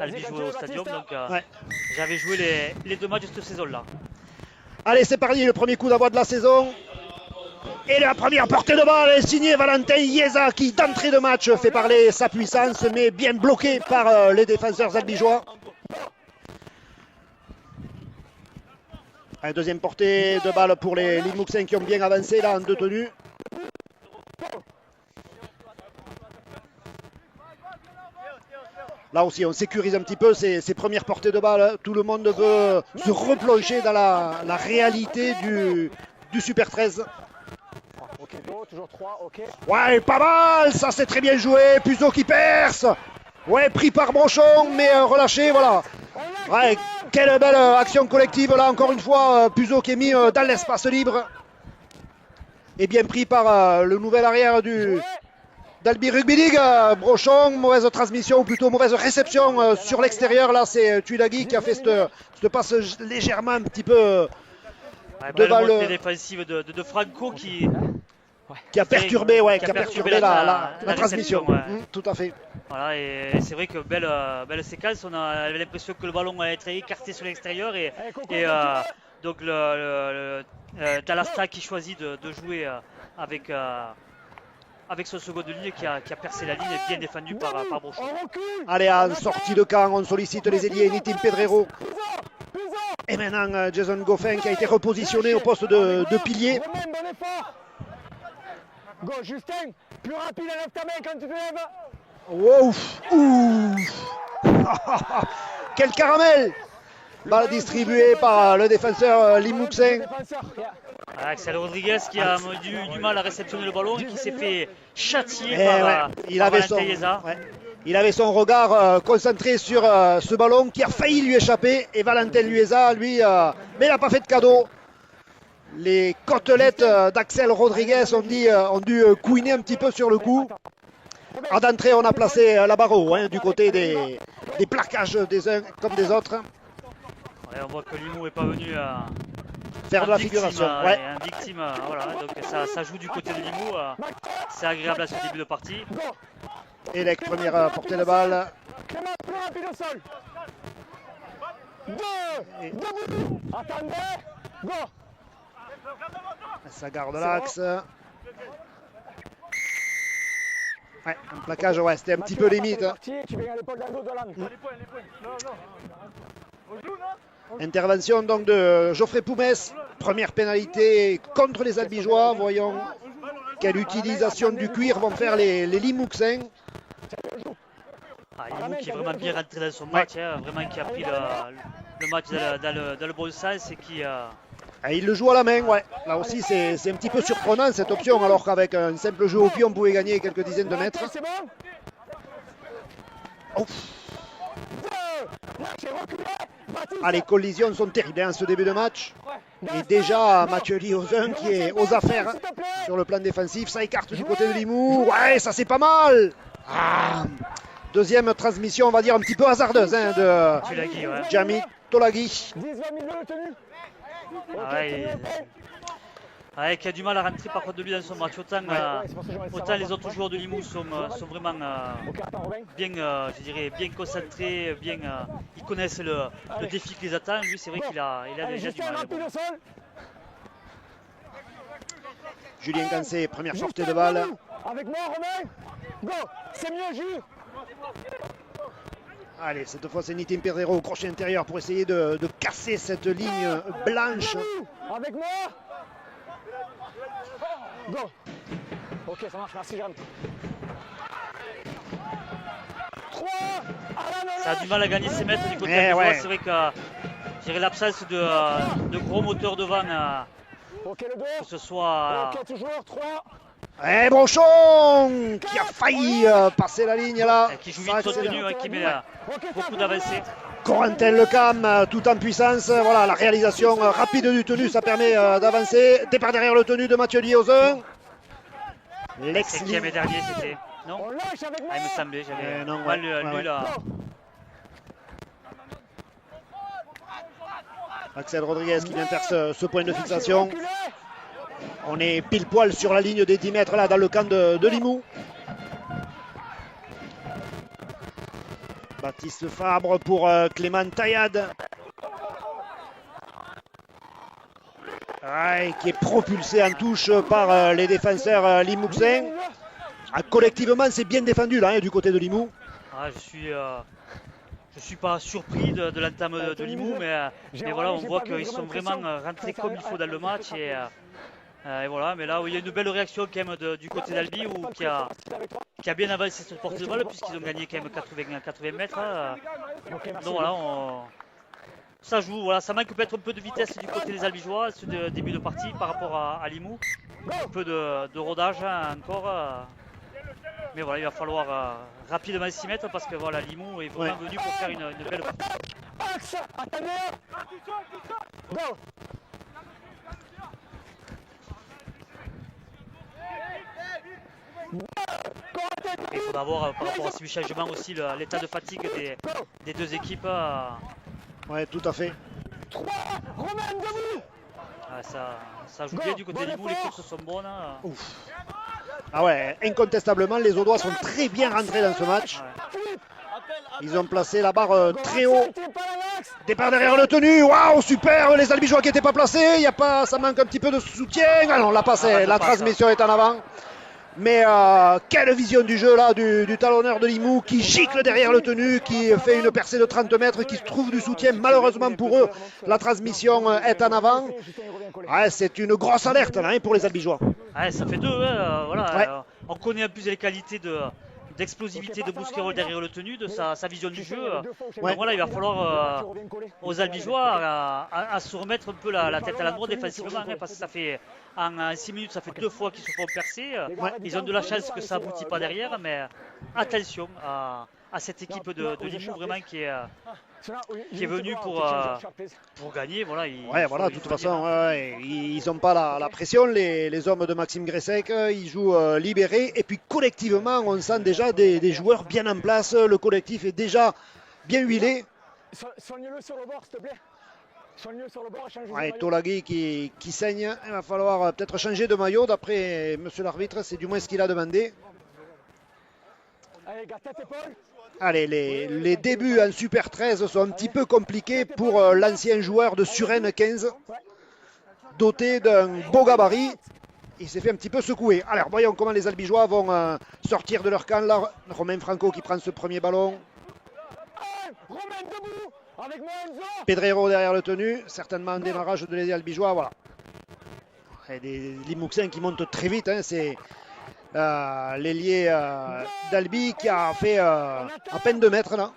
Albigeois au stadium, donc j'avais joué les 2 matchs de cette saison-là. Allez, c'est parti, le premier coup d'envoi de la saison. Et la première portée de balle est signée Valentin Chiesa qui d'entrée de match fait parler sa puissance mais bien bloqué par les défenseurs albigeois. Un deuxième portée de balle pour les Limouxins qui ont bien avancé là en deux tenues. Là aussi on sécurise un petit peu ces premières portées de balle. Tout le monde veut se replonger dans la réalité du Super 13. Toujours 3, ok. Ouais, pas mal, ça c'est très bien joué. Puzo qui perce. Ouais, pris par Brochon, mais relâché, voilà. Ouais, quelle belle action collective là, encore une fois. Puzo qui est mis dans l'espace libre. Et bien pris par le nouvel arrière d'Albi Rugby League. Brochon, mauvaise transmission, ou plutôt mauvaise réception sur l'extérieur. Là, c'est Tuilagi qui a fait cette passe légèrement un petit peu devant le montée défensive de Franco qui a perturbé, la transmission. Tout à fait. Voilà, et c'est vrai que belle séquence. On avait l'impression que le ballon a été écarté sur l'extérieur et donc Talastra qui choisit de jouer avec son second de ligne qui a percé la ligne et bien défendu par Brochon. Allez, en sortie de camp, on sollicite les ailiers Nitin Pedrero. Et maintenant Jason Goffin qui a été repositionné au poste de pilier. Go Justin, plus rapide, lève ta main quand tu te lèves. Wow. Quel caramel. Balle distribuée par le défenseur Limouxin. Axel Rodriguez qui a du mal à réceptionner le ballon et qui s'est fait châtier par Chiesa. Il avait son regard concentré sur ce ballon qui a failli lui échapper. Et Valentin Chiesa, lui, mais il n'a pas fait de cadeau. Les côtelettes d'Axel Rodriguez ont dû couiner un petit peu sur le coup. À d'entrée, on a placé la barre haut du côté des plaquages des uns comme des autres. Ouais, on voit que Limoux n'est pas venu faire de la figuration. Un victime, voilà, donc ça joue du côté de Limoux. C'est agréable à ce début de partie. Et la première portée de balle. Clément, plus rapide au sol. Attendez. Go. Ça garde l'axe. Ouais, un plaquage, c'était un petit peu limite. Intervention donc de Geoffrey Poumès. Première pénalité contre les Albigeois. Voyons quelle utilisation du cuir vont faire les Limouxins. Limoux qui est vraiment bien rentré dans son match, vraiment qui a pris le match dans le bon sens et qui... il le joue à la main, Là aussi, c'est un petit peu surprenant cette option, alors qu'avec un simple jeu au pied, on pouvait gagner quelques dizaines de mètres. Oh. Les collisions sont terribles en ce début de match. Et déjà, Mathieu Liozun qui est aux affaires sur le plan défensif. Ça écarte du côté de Limoux. Ouais, ça c'est pas mal. Deuxième transmission, on va dire un petit peu hasardeuse de Jami Tolaghi. Qui a du mal à rentrer par contre de lui dans son match. Autant les autres joueurs de Limoux sont vraiment bien concentrés, ils connaissent le défi qui les attend. Lui, c'est vrai qu'il a déjà du mal. Julien Cancé, première portée de balle. Avec moi, Romain. Go, c'est mieux, Jules. Allez, cette fois c'est Nitin Pedrero au crochet intérieur pour essayer de casser cette ligne blanche. Avec moi. Go. Ok, ça marche, merci Jeanne. 3. Ça a du mal à gagner ses mètres du côté de la C'est vrai que l'absence de gros moteurs devant, que ce soit... Ok, toujours 3. Et Brochon qui a failli passer la ligne là. Qui joue vite soutenu, qui met beaucoup d'avancées. Corentin Lecam tout en puissance. Voilà, la réalisation rapide du tenu, ça permet d'avancer. Départ derrière le tenu de Mathieu Liozun. Cinquième et dernier, c'était. Non, il me semblait, j'avais mal lu là. Axel Rodriguez qui vient faire ce point de fixation. On est pile poil sur la ligne des 10 mètres là dans le camp de Limoux. Baptiste Fabre pour Clément Taillade. Ouais, qui est propulsé en touche par les défenseurs limouxins. Collectivement, c'est bien défendu là, du côté de Limoux. Je suis pas surpris de l'entame de Limoux, mais voilà, on voit qu'ils sont vraiment rentrés comme il faut dans le match. Et voilà, mais là, il y a une belle réaction quand même du côté d'Albi qui a bien avancé sur le porte de balle, puisqu'ils ont gagné quand même 80 mètres. Donc voilà, ça joue, voilà, ça manque peut-être un peu de vitesse du côté des Albigeois, ce début de partie par rapport à Limoux. Un peu de rodage encore. Mais voilà, il va falloir rapidement s'y mettre parce que voilà, Limoux est vraiment venu pour faire une belle partie. Il faudra voir par rapport à ces changements aussi l'état de fatigue des deux équipes. Ouais, tout à fait. Ça joue bien du côté de Limoux, les courses sont bonnes. Ouf. Ah ouais, incontestablement, les Audois sont très bien rentrés dans ce match. Ouais. Ils ont placé la barre très haut. Départ derrière le tenu. Waouh, super. Les Albigeois qui n'étaient pas placés. Ça manque un petit peu de soutien. Ah non, la transmission est en avant. Mais quelle vision du jeu là du talonneur de Limoux qui gicle derrière le tenu, qui fait une percée de 30 mètres, qui trouve du soutien. Malheureusement pour eux, la transmission est en avant. Ouais, c'est une grosse alerte là, pour les Albigeois. Ouais, ça fait deux. Voilà, ouais. On connaît en plus les qualités d'explosivité de Bousquerolles derrière le tenu, de sa vision du jeu. Donc voilà, il va falloir aux Albigeois à se remettre un peu la tête à l'endroit défensivement, parce que ça fait en 6 minutes, ça fait 2 fois qu'ils se font percer. Ils ont de la chance que ça aboutit pas derrière, mais attention à cette équipe de Limoux vraiment qui est venue pour gagner. Voilà, voilà, de toute façon, ils n'ont pas la pression, les hommes de Maxime Gressec. Ils jouent libérés. Et puis collectivement, on sent déjà des joueurs bien en place. Le collectif est déjà bien huilé. Soigne-le sur le bord, s'il te plaît. Soigne-le sur le bord, change de Tolagui qui saigne. Il va falloir peut-être changer de maillot. D'après monsieur l'arbitre, c'est du moins ce qu'il a demandé. Allez, garde tête, épaule. Allez, les débuts en Super 13 sont un petit peu compliqués pour l'ancien joueur de Suresnes 15, doté d'un beau gabarit. Il s'est fait un petit peu secouer. Alors, voyons comment les Albigeois vont sortir de leur camp. Là, Romain Franco qui prend ce premier ballon. Pedrero derrière le tenu, certainement un démarrage de les Albigeois. Voilà. Et des Limouxins qui montent très vite. Hein, c'est l'ailier d'Albi qui a fait à peine 2 mètres là.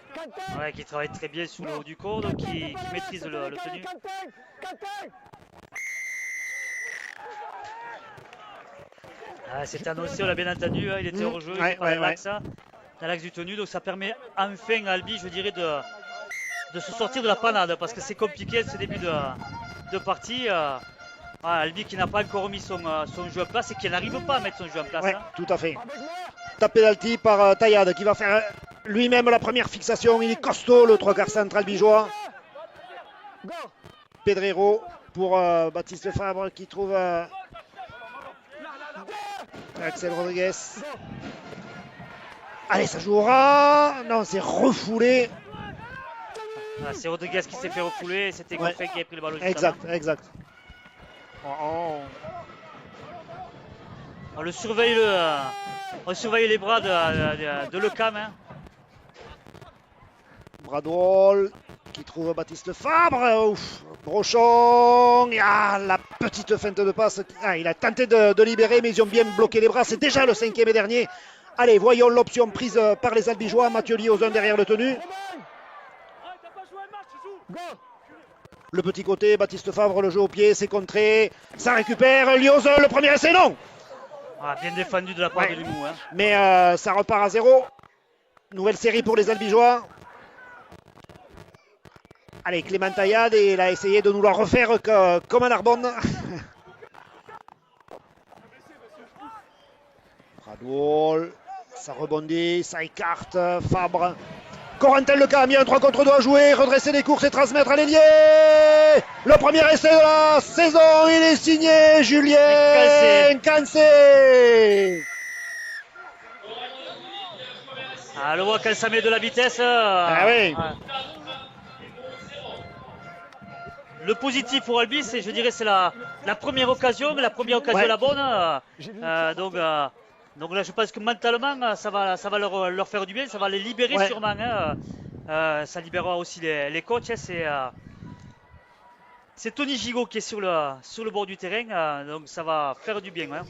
Ouais, qui travaille très bien sous le haut du corps, donc qui maîtrise le tenu. C'est annoncé, on l'a bien entendu, il était hors jeu, dans l'axe du tenu, donc ça permet enfin à Albi, je dirais, de se sortir de la panade, parce que c'est compliqué ce début de partie. Albi qui n'a pas encore mis son jeu en place et qui n'arrive pas à mettre son jeu en place. Ouais, tout à fait. Tapé d'alti par Taillade qui va faire lui-même la première fixation. Il est costaud, le 3/4 centre albigeois. Pedrero pour Baptiste Fabre qui trouve Axel Rodriguez. Allez, ça jouera. Non, c'est refoulé. C'est Rodriguez qui s'est fait refouler. C'était Goffin qui a pris le ballon. Exact. On surveille les bras de Lecam. Hein. Bradwall qui trouve Baptiste Fabre. Ouf. Brochon. La petite feinte de passe. Il a tenté de libérer, mais ils ont bien bloqué les bras. C'est déjà le 5e et dernier. Allez, voyons l'option prise par les Albigeois. Mathieu Liozon derrière le tenu. Le petit côté, Baptiste Fabre, le jeu au pied, c'est contré. Ça récupère. Liozon, le premier essai, non. Bien défendu de la part de Limoux. Hein. Mais ça repart à 0. Nouvelle série pour les Albigeois. Allez, Clément Taillade, il a essayé de nous la refaire comme à Narbonne. Bradwall, ça rebondit, ça écarte, Fabre. Corentin Lecam, il y a un 3 contre 2 à jouer, redresser les courses et transmettre à l'ailier. Le premier essai de la saison, il est signé Julien Cancé. Ah, le voit quand ça met de la vitesse. Ah oui. Le positif pour Albi, c'est, je dirais, c'est la première occasion, Ouais. la bonne. Donc là, je pense que mentalement, ça va leur faire du bien, ça va les libérer Ouais. sûrement. Ça libérera aussi les coachs. C'est Tony Gigot qui est sur le bord du terrain, donc ça va faire du bien. Hein.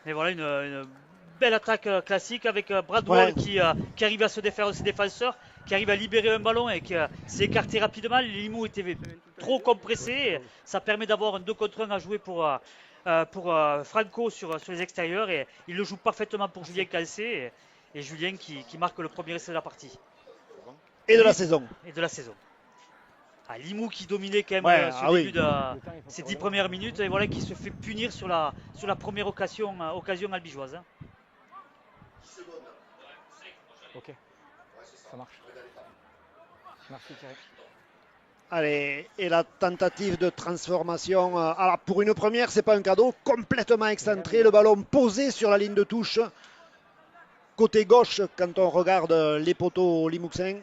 Et voilà une belle attaque classique avec Bradwell qui arrive à se défaire de ses défenseurs, qui arrive à libérer un ballon et qui s'est écarté rapidement. Limoux était trop compressé. Et ça permet d'avoir un 2 contre 1 à jouer pour Franco sur les extérieurs. Et il le joue parfaitement pour Julien Cancé. Et Julien qui marque le premier essai de la partie. Et de la saison. Et de la saison. Ah, Limoux qui dominait quand même Ouais, le début de ces 10 premières minutes et voilà qui se fait punir sur la première occasion albigeoise. Hein. Ok, ça marche. Merci Thierry. Allez, et la tentative de transformation. Alors pour une première, c'est pas un cadeau. Complètement excentré, le ballon posé sur la ligne de touche. Côté gauche, quand on regarde les poteaux limouxins.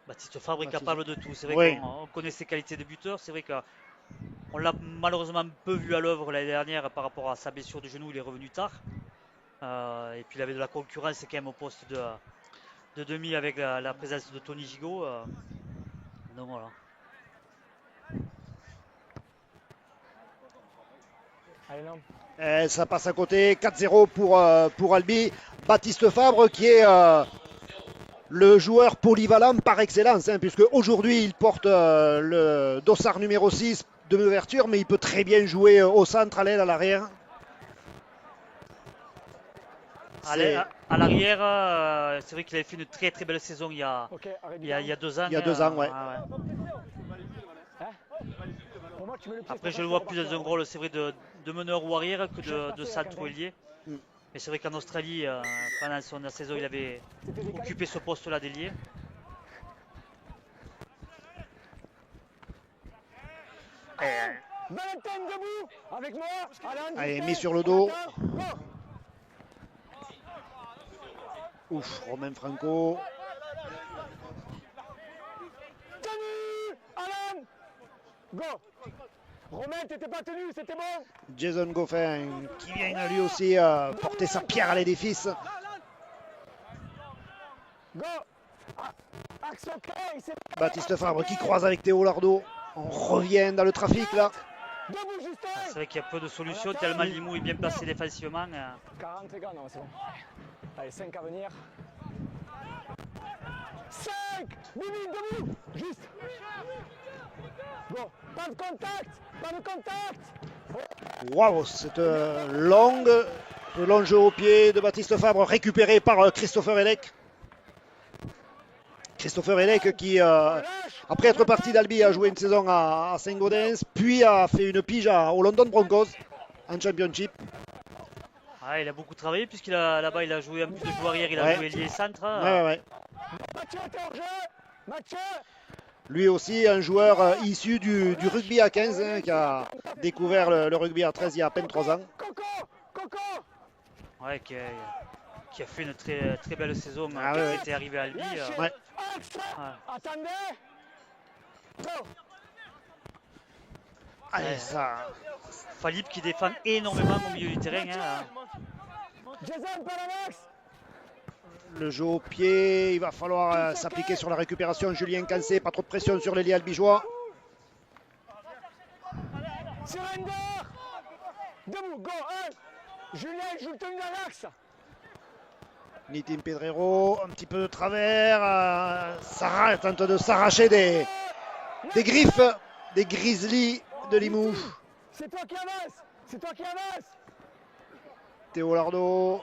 Baptiste Fabre est capable de tout. C'est vrai Oui. qu'on connaît ses qualités de buteur. C'est vrai qu'on l'a malheureusement peu vu à l'œuvre l'année dernière par rapport à sa blessure de genou. Il est revenu tard. Et puis il avait de la concurrence quand même au poste de demi avec la présence de Tony Gigot. Donc voilà. Allez, non. Et ça passe à côté. 4-0 pour Albi. Baptiste Fabre qui est le joueur polyvalent par excellence, hein, puisque aujourd'hui il porte le dossard numéro 6 de l'ouverture, mais il peut très bien jouer au centre, à l'aile, à l'arrière. À l'arrière, c'est vrai qu'il avait fait une très très belle saison il y a 2 ans. Il y a 2 ans, ouais. Après, je le vois plus dans un rôle, c'est vrai, de meneur ou arrière que de centre ou ailier. Mais c'est vrai qu'en Australie, pendant la saison, il avait occupé ce poste-là d'ailier. Valentin debout avec moi. Allez, mis sur le dos. Ouf, Romain Franco. Tenu Alan. Go. Romain, t'étais pas tenu, c'était bon. Jason Goffin qui vient lui aussi porter sa pierre à l'édifice. Go. Action clé. Baptiste Fabre qui croise avec Théo Lardo. On revient dans le trafic là. Debout, Justin. C'est vrai qu'il y a peu de solutions, tellement Limoux est bien placé défensivement. 40 secondes, non, c'est bon. Allez, 5 à venir. 5. Mimi, debout. Juste. Go. Pas de contact. Pas de contact. Waouh, cette long jeu au pied de Baptiste Fabre récupéré par Christopher Elec. Christopher Elec qui, après être parti d'Albi, a joué une saison à Saint-Gaudens, puis a fait une pige au London Broncos en Championship. Ah, il a beaucoup travaillé puisqu'il là-bas il a joué en plus de joueur arrière, il a joué ailier centre. Ouais. Mathieu, t'es hors jeu. Mathieu. Lui aussi un joueur issu du rugby à 15, hein, qui a découvert le rugby à 13 il y a à peine 3 ans. Coco. Ouais, qui a fait une très, très belle saison quand ouais. il était arrivé à Albi. Ouais. Attendez. Go. Allez, ça. Falip qui défend énormément au milieu du terrain. Hein. Jason Palamax. Le jeu au pied, il va falloir s'appliquer sur la récupération. Julien Cancé, pas trop de pression sur l'ailier albigeois. Surrender. Debout, go, 1. Julien, joue le tenue dans l'axe. Nitin Pedrero, un petit peu de travers. Sarah tente de s'arracher des griffes des Grizzlies de Limoux. C'est toi qui avance. Théo Lardo.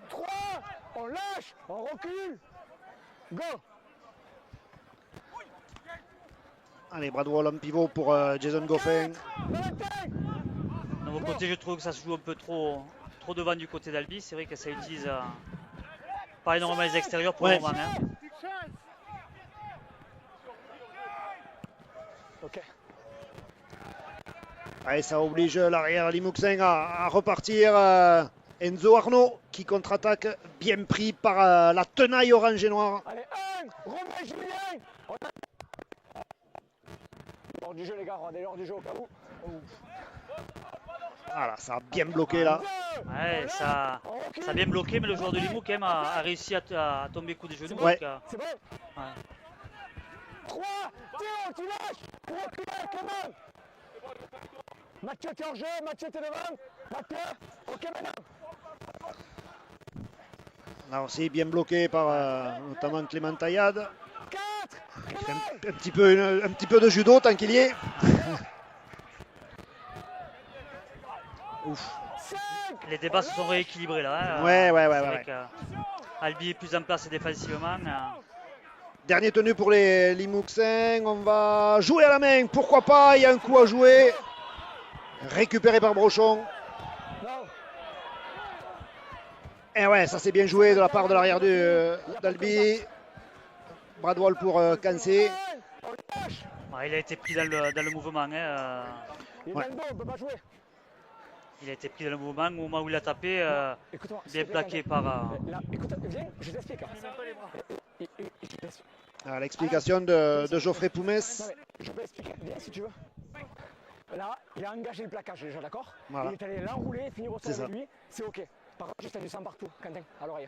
3. On lâche. On recule. Go. Allez, Bradwell en pivot pour Jason Goffin. De mon côté, je trouve que ça se joue un peu trop devant du côté d'Albi. C'est vrai que ça utilise pas énormément les extérieurs pour le moment. Hein. Ok. Allez, ça oblige l'arrière Limouxin à repartir. Enzo Arnaud qui contre-attaque, bien pris par la tenaille orange et noire. Allez, remets Julien. Hors du jeu, les gars, on est hors du jeu au cas où. Voilà, ça a bien bloqué là. Ouais, ça a bien bloqué, mais le joueur de Limoux quand même a réussi à tomber coup des genoux. Ouais. Donc, C'est bon. ouais. 3, Théo, tu lâches pour reculer, Clément. Mathieu, t'es hors jeu, Mathieu, t'es devant. Mathieu, ok maintenant. Là aussi, bien bloqué par notamment Clément Taillade. 4, Il fait un petit peu de judo tant qu'il y est. Ouf. 5. Les débats se sont rééquilibrés là. Hein. Ouais. C'est vrai que Albi est plus en place défensivement. Dernier tenu pour les Limouxins. On va jouer à la main. Pourquoi pas? Il y a un coup à jouer. Récupéré par Brochon. Non. Et ouais, ça c'est bien joué de la part de l'arrière d'Albi. Bradwell pour Cancé. On lâche. Ouais, il a été pris dans le mouvement. Hein. Il est Ouais. dans le dos, on peut pas jouer. Il a été pris dans le mouvement au moment où il a tapé. Écoute-moi, s'il Bien te plaît, plaqué Quentin. par. Là, écoute, viens, je t'explique. Je t'explique. L'explication de Geoffrey Non, Poumès. mais je peux expliquer, viens si tu veux. Là, il a engagé le plaquage déjà, d'accord? Voilà. Il est allé l'enrouler, finir au sol C'est avec ça. lui, c'est ok. Par contre, juste, il y a du sang partout, Quentin, à l'oreille.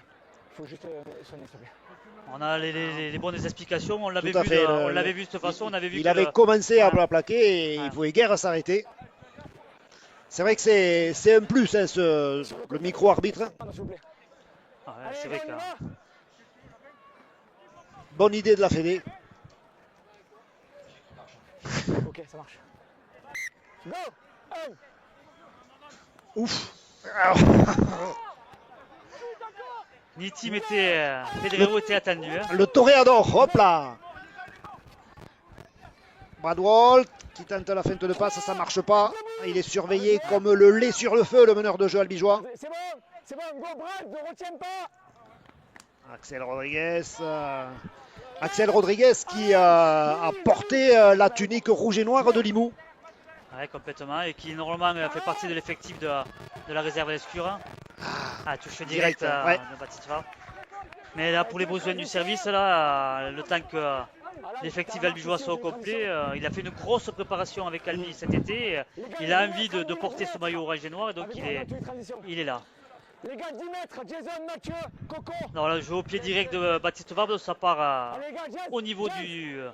Il faut juste soigner, s'il te plaît. On a les bonnes explications. On l'avait Tout à vu, fait, on l'avait vu de cette façon. On avait vu Il que avait commencé à Ouais. la plaquer et Ouais. il pouvait guère s'arrêter. C'est vrai que c'est un plus, hein, le micro-arbitre. Ah, s'il vous plaît. Ouais, Allez, c'est vrai on y que. va. Bonne idée de la Fédé. Ok, ça marche. Go! 1. Ouf. Ni team était. Pedrero était attendu. Hein. Le toréador, hop là. Bradwell qui tente la feinte de passe, ça marche pas. Il est surveillé comme le lait sur le feu, le meneur de jeu albigeois. C'est bon, go Brad, ne retiens pas! Axel Rodriguez. Axel Rodriguez qui a porté la tunique rouge et noire de Limoux. Ouais, complètement. Et qui normalement fait partie de l'effectif de la réserve d'Escure. Ah, touche direct ouais. de Baptiste Favre. Mais là, pour les besoins du service, là, le temps que l'effectif albigeois soit au complet, il a fait une grosse préparation avec Albi cet été. Il a envie de porter ce maillot orange et noir, et donc il est là. Les gars, 10 mètres, Jason, Mathieu, Coco. Non, là, je vais au pied direct de Baptiste Favre, ça part Allez, les gars, Jess, au niveau Jess.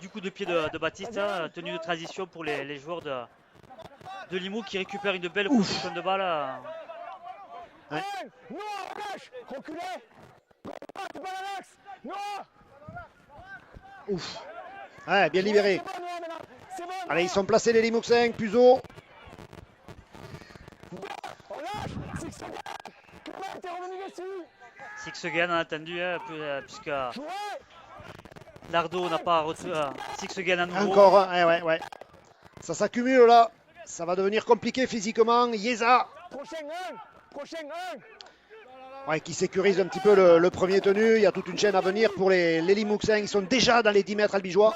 du coup de pied de Baptiste, hein, tenue de transition pour les joueurs de Limoux qui récupèrent une belle position de balle. Ouais. Noah, relâche, reculez. Balle à l'axe. Noah. Ouf. Ouais, bien libéré. C'est bon, Noah, maintenant. C'est bon. Allez, ils sont placés les Limouxins. Puzo. On lâche. Six secondes. Clément, t'es revenu dessus. Sixgen a attendu, hein, puisque Jouez. Lardo n'a pas retrouvé Sixgen à nouveau. Encore un. Ouais. Ça s'accumule là. Ça va devenir compliqué physiquement. Yeza. Prochain 1. Ouais, qui sécurise un petit peu le premier tenu. Il y a toute une chaîne à venir pour les Limouxins. Ils sont déjà dans les 10 mètres albigeois.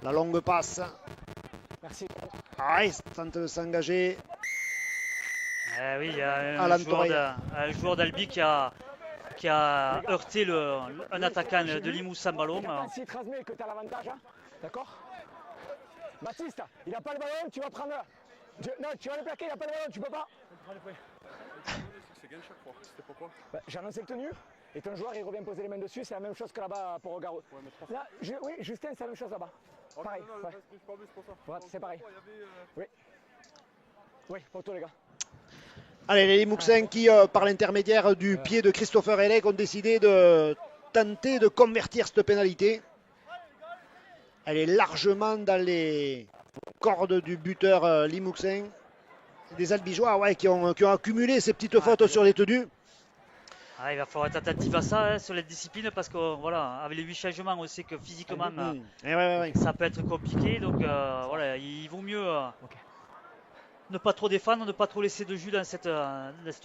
La longue passe. Merci. Ah, il tente de s'engager. Eh oui, il y a Alan un joueur d'Albi qui a heurté un attaquant de Limoux sans ballon. Si transmet que tu as l'avantage, hein. D'accord? Baptiste, il n'a pas le ballon, tu vas prendre. Non, tu vas le plaquer, il n'a pas le ballon, tu peux pas. C'est gain chaque fois, c'était pourquoi? Bah, j'ai annoncé le tenu, et ton joueur il revient poser les mains dessus, c'est la même chose que là-bas pour Garou. Là, oui, Justin, c'est la même chose là-bas. Pareil. Non, Ouais. je parle plus pour ça. Ouais, c'est pareil. Oui, pour toi les gars. Allez, les Limouxins qui, par l'intermédiaire du pied de Christopher Elec, ont décidé de tenter de convertir cette pénalité. Elle est largement dans les cordes du buteur Limouxin. Des Albigeois qui ont accumulé ces petites fautes sur les tenues. Ah, il va falloir être attentif à ça, hein, sur les disciplines, parce que voilà, avec les 8 changements, on sait que physiquement Ouais. ça peut être compliqué. Donc voilà, il vaut mieux ne pas trop défendre, ne pas trop laisser de jus dans cette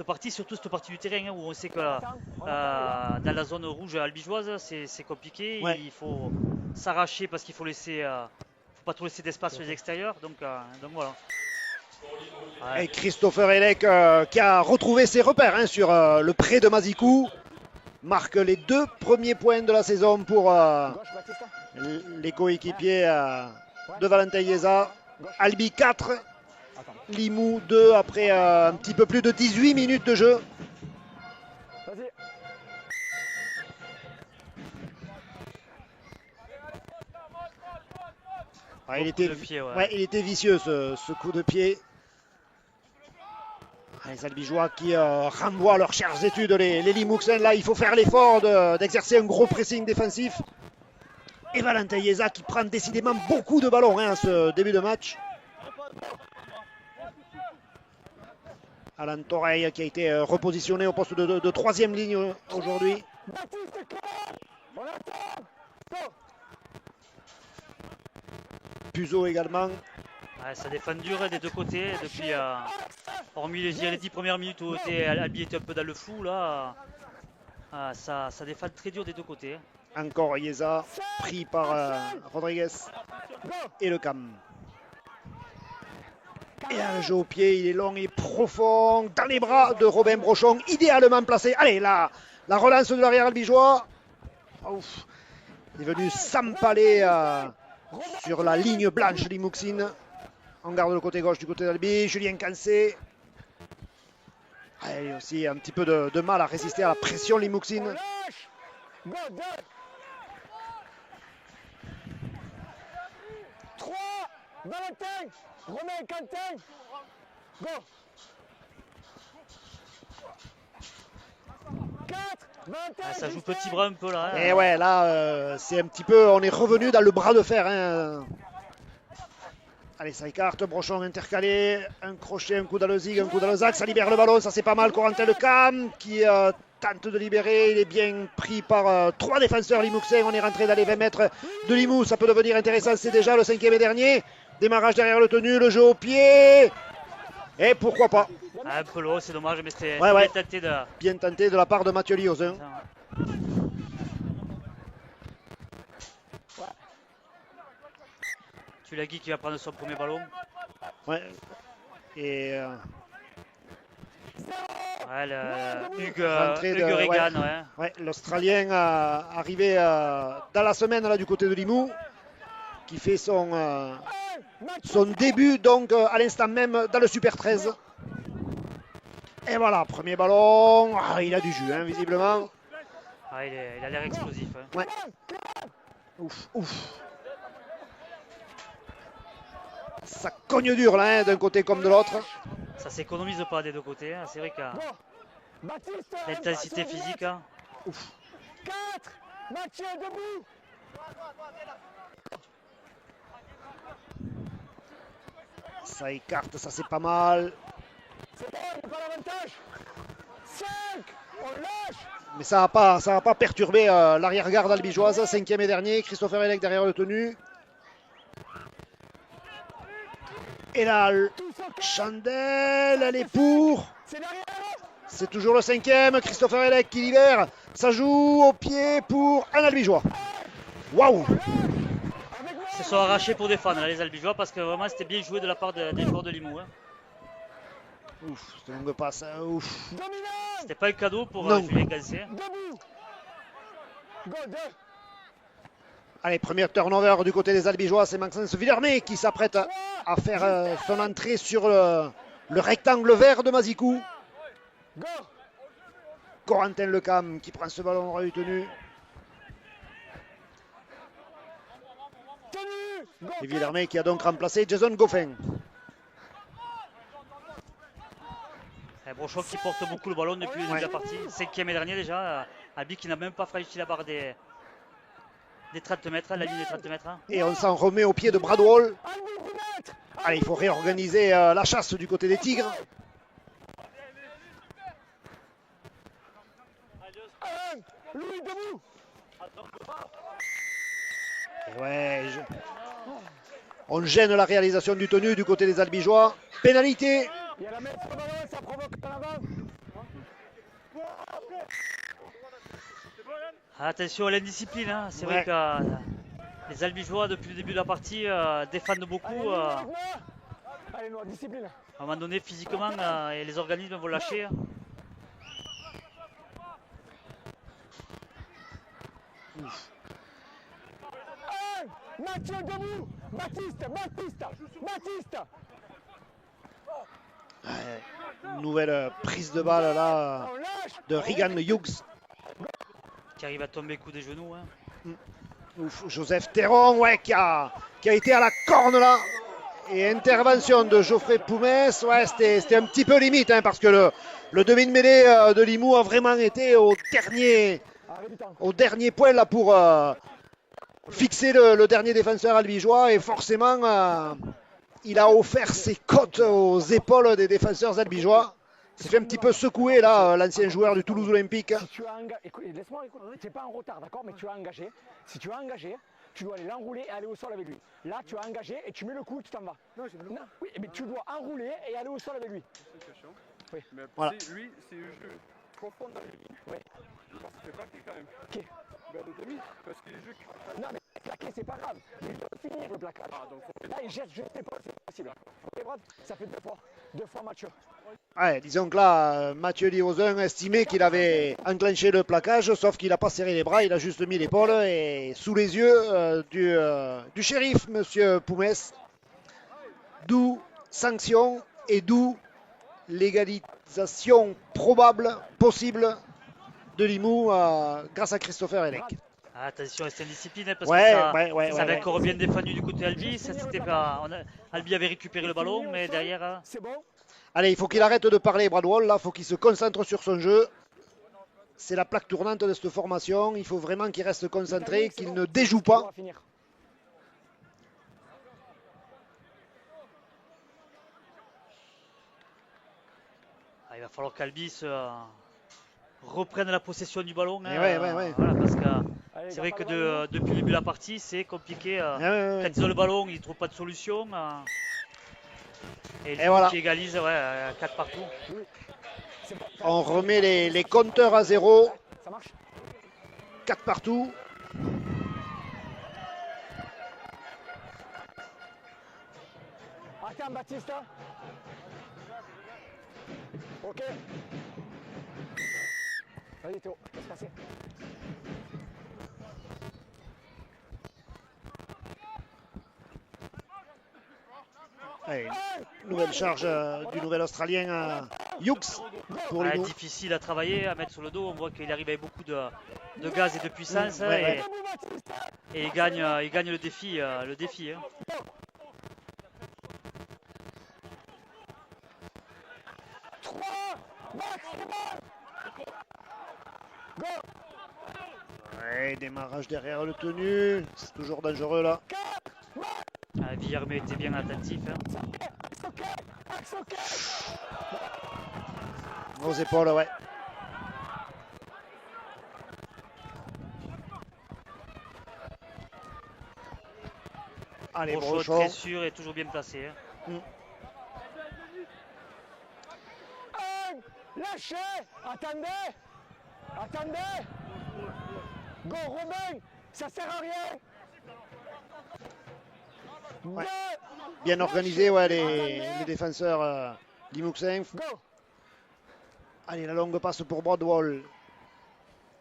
partie, surtout cette partie du terrain, hein, où on sait que dans la zone rouge albigeoise, c'est compliqué. Ouais. Il faut s'arracher parce qu'il faut laisser. Faut pas trop laisser d'espace sur les extérieurs. Donc voilà. Et Christopher Elek qui a retrouvé ses repères hein, sur le pré de Mazikou. Marque les 2 premiers points de la saison pour Gauche, Baptiste. les coéquipiers de Valentin Chiesa. Albi 4, Attends. Limoux 2 après un petit peu plus de 18 minutes de jeu. Vas-y. Ah, il, Coup était, de pied, ouais. ouais, il était vicieux ce coup de pied. Ah, les Albigeois qui renvoient leurs chères études, les Limouxins. Là, il faut faire l'effort d'exercer un gros pressing défensif. Et Valentin Chiesa qui prend décidément beaucoup de ballons hein, ce début de match. Alan Toreille qui a été repositionné au poste de 3e ligne aujourd'hui. Baptiste, Clément. On attend. Go. Puzo également. Ouais, ça défend dur hein, des deux côtés. Depuis, hormis les 10 premières minutes où Albi était un peu dans le flou, là, ça défend très dur des deux côtés. Hein. Encore Chiesa pris par Rodriguez et le Cam. Et là, le jeu au pied, il est long et profond dans les bras de Robin Brochon, idéalement placé. Allez, la relance de l'arrière albigeois. Ouf. Il est venu s'empaler sur la ligne blanche Limouxine. On garde le côté gauche du côté d'Albi. Julien Cancé. Il a aussi un petit peu de mal à résister à la pression Limouxine. Lâche. Go, 2. 3. Valentin. Romain Quentin. Go. 4. Valentin. Ça joue petit bras un peu là. Hein. Et ouais, là, c'est un petit peu. On est revenu dans le bras de fer. Hein. Allez, ça écarte. Brochon intercalé. Un crochet, un coup dans le zig, un coup dans le zac. Ça libère le ballon. Ça, c'est pas mal. Corentin Le Cam qui tente de libérer. Il est bien pris par 3 défenseurs limouxins. On est rentré dans les 20 mètres de Limoux. Ça peut devenir intéressant. C'est déjà le 5e et dernier. Démarrage derrière le tenu. Le jeu au pied. Et pourquoi pas. Un peu lourd, c'est dommage, mais c'était Ouais, ouais. bien tenté de. Bien tenté de la part de Mathieu Liozin. Tu l'as dit qui va prendre son premier ballon. Ouais. Et Ouais, Hugues Rentrée de- Regan, ouais. ouais, l'Australien arrivé dans la semaine là, du côté de Limoux, qui fait son début donc à l'instant même dans le Super 13. Et voilà, premier ballon. Ah, il a du jus, hein, visiblement. Ah, il a l'air explosif. Hein. Ouais. Ouf, ouf. Ça cogne dur là, hein, d'un côté comme de l'autre. Ça s'économise pas des deux côtés. Hein. C'est vrai que Go. Baptiste. l'intensité physique. Hein. 4. Mathieu debout. Ça écarte, ça c'est pas mal. C'est bon, il n'y a pas l'avantage. 5. On lâche. Mais ça va pas perturber l'arrière-garde albigeoise. 5e et dernier, Christopher Elek derrière le tenu. Et là, Chandel, elle est pour. C'est derrière. C'est toujours le 5e, Christopher Elek qui libère. Ça joue au pied pour un albigeois. Waouh! Avec moi. Ils se sont arrachés pour défendre là, les Albigeois parce que vraiment c'était bien joué de la part des joueurs de Limoux. Hein. Ouf, cette longue passe, hein, ouf. Dominant. C'était pas un cadeau pour Non. Julien Gansé. Debout. Go, 2. Allez, premier turnover du côté des albigeois, c'est Maxence Villermé qui s'apprête à faire son entrée sur le rectangle vert de Mazikou. Go. Corentin Lecam qui prend ce ballon retenu. Tenu. Go. Et Villermé qui a donc remplacé Jason Goffin. Et Brochon qui porte beaucoup le ballon depuis le début de la partie. 5e et dernier déjà. Albi qui n'a même pas franchi la barre des 30 mètres, la ligne des 30 mètres. Hein. Et on s'en remet au pied de Bradwell. Albi, vous mettre. Allez, il faut réorganiser la chasse du côté des Tigres. 1. Louis debout. Et ouais, on gêne la réalisation du tenu du côté des albigeois. Pénalité. Il y a la main sur le ballon, ça provoque en avant. Attention à l'indiscipline, hein. C'est Ouais. vrai Les Albigeois, depuis le début de la partie, défendent beaucoup. Allez, Noah, discipline. À un moment donné, physiquement, et les organismes vont lâcher. Mathieu, debout. Baptiste. Nouvelle prise de balle là On lâche. de Regan Hughes. Qui arrive à tomber coup des genoux. Hein. Ouf, Joseph Théron, ouais, qui a été à la corne là. Et intervention de Geoffrey Poumès, ouais, c'était un petit peu limite, hein, parce que le demi-de-mêlée de Limoux a vraiment été au dernier point là pour fixer le dernier défenseur albigeois, et forcément il a offert ses côtes aux épaules des défenseurs albigeois. Il s'est fait un petit peu secouer là, l'ancien joueur du Toulouse Olympique. Si tu as engagé, laisse-moi écouter, tu n'es pas en retard, d'accord, mais tu as engagé. Si tu as engagé, tu dois aller l'enrouler et aller au sol avec lui. Là, tu as engagé et tu mets le coup et tu t'en vas. Non, j'ai le Non, oui, mais tu dois enrouler et aller au sol avec lui. situation. Oui. Mais Voilà. lui, c'est le jeu profond dans les lignes. Oui. Parce qu'il fait plaquer quand même. Ok. Ben, le demi, parce qu'il joue. Non, mais plaquer, c'est pas grave. Mais il doit finir le plaquage. Ah, donc faut... Là, il jette juste les pas, c'est facile. Ok, Brad, ça fait deux fois Mathieu. Ouais, disons que là, Mathieu Liozin estimait qu'il avait enclenché le plaquage, sauf qu'il n'a pas serré les bras, il a juste mis l'épaule, et sous les yeux du shérif, monsieur Poumès. D'où sanction et d'où légalisation probable, possible de Limoux grâce à Christopher Elec. Ah, attention, restez indiscipliné parce Ouais, que ça, ouais, ça avait ouais. encore bien défendu du côté Albi. Albi avait récupéré le ballon, mais derrière. C'est bon. Allez, il faut qu'il arrête de parler, Bradwell, là, il faut qu'il se concentre sur son jeu. C'est la plaque tournante de cette formation, il faut vraiment qu'il reste concentré, qu'il ne déjoue pas. Ah, il va falloir qu'Albi reprenne la possession du ballon. Et ouais. Voilà, parce que c'est vrai que depuis le début de la partie, c'est compliqué. Ouais. Quand ils ont le ballon, ils ne trouvent pas de solution. Et voilà. qui égalise 4 partout. On remet les compteurs à zéro. Ça marche. 4 partout. Attends, Baptiste. Ok. Vas-y, Théo, laisse passer. Allez, nouvelle charge du nouvel Australien Hughes pour les difficile à travailler, à mettre sur le dos. On voit qu'il arrive avec beaucoup de gaz et de puissance. Ouais. Et il gagne le défi. Hein. 3, maximum. Go. Ouais, démarrage derrière le tenu. C'est toujours dangereux là. Villermé était bien attentif. Hein. Aux épaules, ouais. Allez, Brochot, très sûr et toujours bien placé. Hein. Lâchez. Attendez. Go, Robin. Ça sert à rien. Ouais. Bien organisé, ouais, les défenseurs Limouxin. Allez, la longue passe pour Bradwell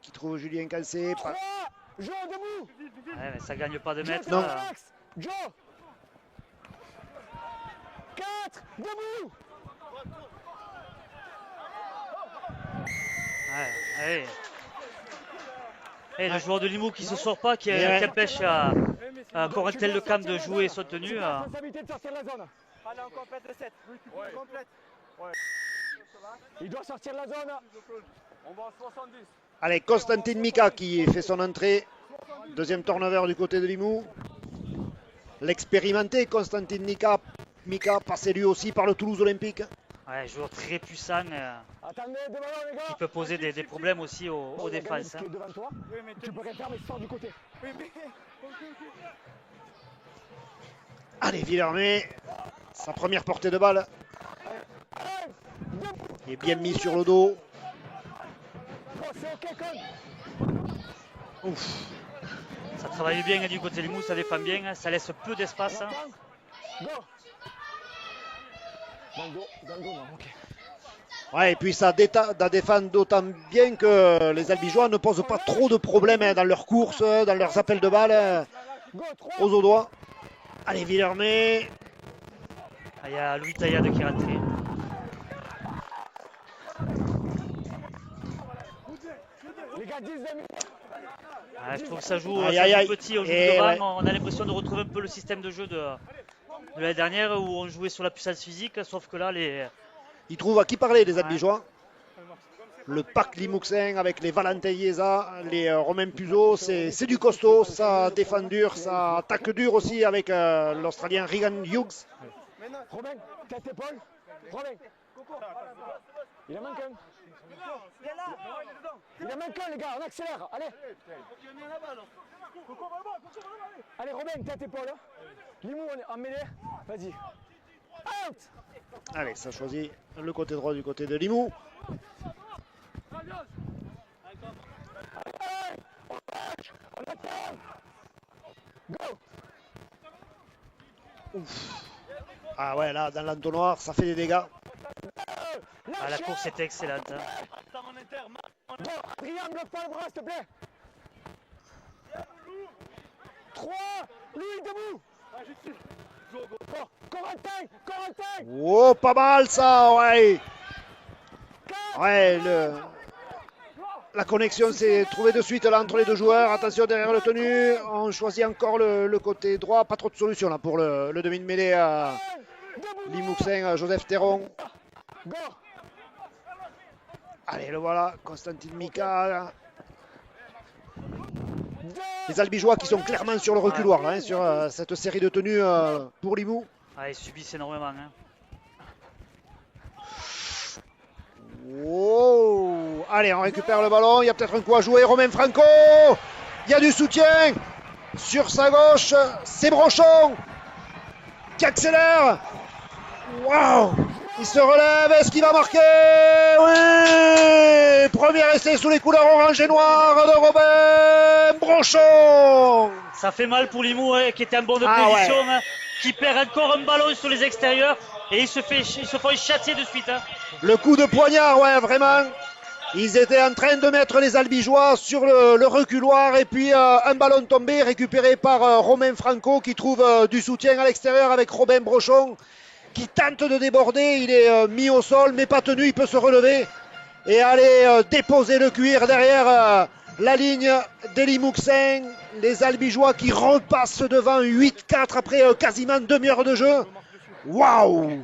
qui trouve Julien Cancé. 3, Joe, debout. Ouais, mais ça gagne pas de mètres. Non. Joe. 4, debout. Ouais. Et le joueur de Limoux qui se sort pas, qui empêche Corentin Lecam de jouer son tenue. C'est la responsabilité de sortir de la zone. Allez, on complète le 7. Oui, complète. Ouais. Il doit sortir de la zone. On va à 70. Allez, Constantin Mika qui fait son entrée. Deuxième turnover du côté de Limoux. L'expérimenté Constantin Mika, passé lui aussi par le Toulouse Olympique. Ouais, joueur très puissant Attendez, devant les gars. qui peut poser des problèmes aussi aux défenses. Hein. Devant toi, tu peux rien faire, mais sors du côté. Oui, mais... Allez, Villermé, sa première portée de balle. Il est bien mis sur le dos. C'est ok, Con. Ouf. Ça travaille bien du côté de Limoux, ça défend bien, ça laisse peu d'espace. Go. Dans le dos, non, ok. Ouais, et puis ça défend d'autant bien que les Albigeois ne posent pas trop de problèmes dans leurs courses, dans leurs appels de balles Go, 3. aux Audois. Allez, Villermé. Il y a Louis Taillade qui est rentré. Les gars, 10 minutes. Je trouve que ça joue, Aïe, ça aïe, joue aïe. petit, on joue Et devant, ouais. on a l'impression de retrouver un peu le système de jeu de l'année dernière où on jouait sur la puissance physique, sauf que là, Ils trouvent à qui parler, les Albigeois. Le pack Limouxin avec les Valentin Ieza, les Romain Puzo, c'est du costaud, ça défend dur, ça attaque dur aussi avec l'Australien Regan Hughes. Robin, tête épaule. Robin. Il en manque un. Il en manque un, les gars, on accélère. Allez. Allez, Robin, tête épaule. Limoux en mêlée. Vas-y. Out. Allez, ça choisit le côté droit du côté de Limoux. Go. Ah ouais, là, dans l'entonnoir, ça fait des dégâts. la course était excellente. Bon, Adrien, bloque pas le bras, s'il te plaît. 3, Louis, debout. Bon, Corentin. Oh, pas mal ça, ouais. Ouais, la connexion s'est trouvée de suite là entre les deux joueurs. Attention derrière le tenu. On choisit encore le côté droit. Pas trop de solution là pour le demi de mêlée à Limouxin, Joseph Théron. Go. Allez, le voilà, Constantine Mika. Les Albigeois qui sont clairement sur le reculoir là, sur cette série de tenues pour Limoux. Ils subissent énormément. Hein. Oh. Allez, on récupère le ballon. Il y a peut-être un coup à jouer. Romain Franco. Il y a du soutien. Sur sa gauche, c'est Brochon qui accélère. Waouh. Il se relève. Est-ce qu'il va marquer? Oui. Premier essai sous les couleurs orange et noires de Robin Brochon. Ça fait mal pour Limoux qui était en bonne Ah position, ouais. hein, qui perd encore un ballon sur les extérieurs et ils se font châtier de suite. Hein. Le coup de poignard, ouais, vraiment. Ils étaient en train de mettre les Albigeois sur le reculoir et puis un ballon tombé récupéré par Romain Franco qui trouve du soutien à l'extérieur avec Robin Brochon qui tente de déborder. Il est mis au sol mais pas tenu, il peut se relever et aller déposer le cuir derrière la ligne des Limouxins. Les Albigeois qui repassent devant 8-4 après quasiment demi-heure de jeu. Waouh!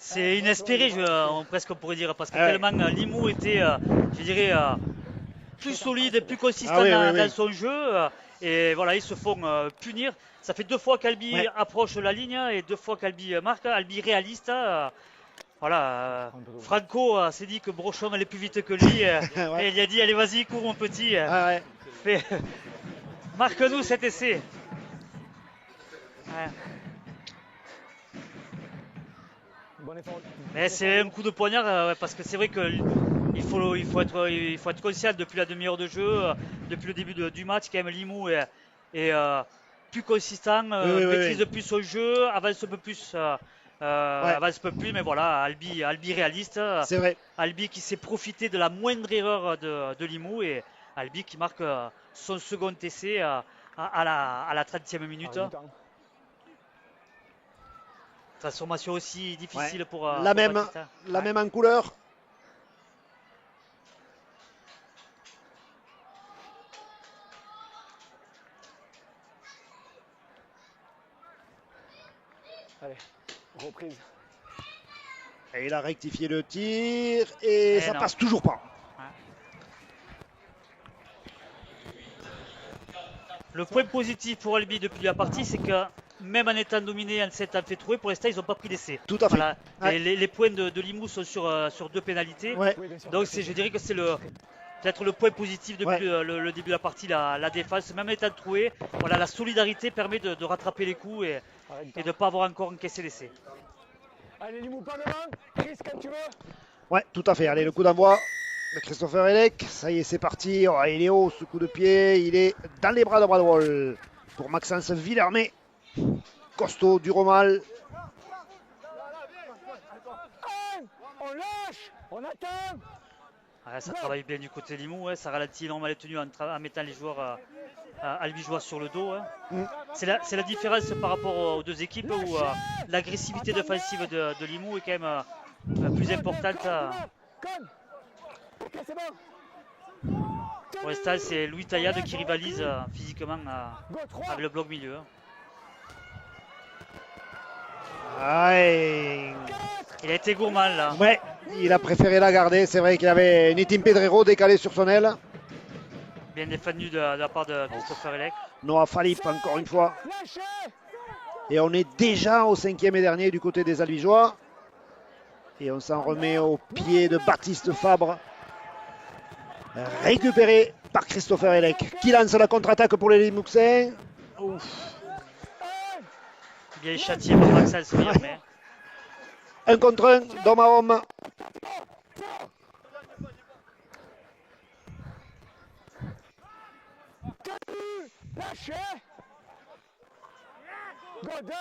C'est inespéré, presque on pourrait dire, parce que tellement Limoux était, je dirais, plus solide et plus consistant dans son jeu. Et voilà, ils se font punir. Ça fait 2 fois qu'Albi approche la ligne et 2 fois qu'Albi marque. Albi réaliste. Voilà, Franco s'est dit que Brochon allait plus vite que lui. Et il a dit, allez vas-y, cours mon petit. Marque-nous cet essai. Mais c'est un coup de poignard parce que c'est vrai qu'il faut être conscient depuis la demi-heure de jeu, depuis le début du match, quand même Limoux est plus consistant, maîtrise plus son jeu, avance un peu plus. Avance un peu plus, mais voilà, Albi réaliste. C'est vrai. Albi qui s'est profité de la moindre erreur de Limoux et Albi qui marque son second essai à la 30e minute. Transformation aussi difficile pour la même en couleur. Allez, reprise. Et il a rectifié le tir et ça passe toujours pas. Le point positif pour Albi depuis la partie, c'est que même en étant dominé en 7 en fait trouvé, pour l'instant ils n'ont pas pris d'essai. Tout à fait. Voilà. Les points de Limoux sont sur 2 pénalités. Donc je dirais que c'est peut-être le point positif depuis le début de la partie, la défense, même en étant trouvé. Voilà, la solidarité permet de rattraper les coups et de ne pas avoir encore encaissé l'essai. Allez Limoux, pas devant, Chris quand tu veux. Ouais, tout à fait. Allez, le coup d'envoi. de Christopher Elek. Ça y est, c'est parti. Oh, il est haut, ce coup de pied. Il est dans les bras de Bradwell. Pour Maxence Villermé. Costaud, dur au mal. On lâche, on attend. Ouais, ça travaille bien du côté de Limoux, ça ralentit énormément les tenues en mettant les joueurs albigeois sur le dos. C'est la différence par rapport aux deux équipes où l'agressivité défensive de Limoux est quand même plus importante. Ok, c'est bon. Pour l'instant, c'est Louis Taillade qui rivalise physiquement avec le bloc milieu. Ouais. Il a été gourmand là. Ouais, il a préféré la garder. C'est vrai qu'il avait Nitin Pedrero décalé sur son aile. Bien défendu de la part de Christopher Elek. Noah Falip, encore une fois. Et on est déjà au 5e et dernier du côté des Albigeois. Et on s'en remet au pied de Baptiste Fabre. Récupéré par Christopher Elek, qui lance la contre-attaque pour les Limouxins. Bien châtié par Maxence Villermé. 1 contre 1, d'homme à homme. Lâchez. Go, 2.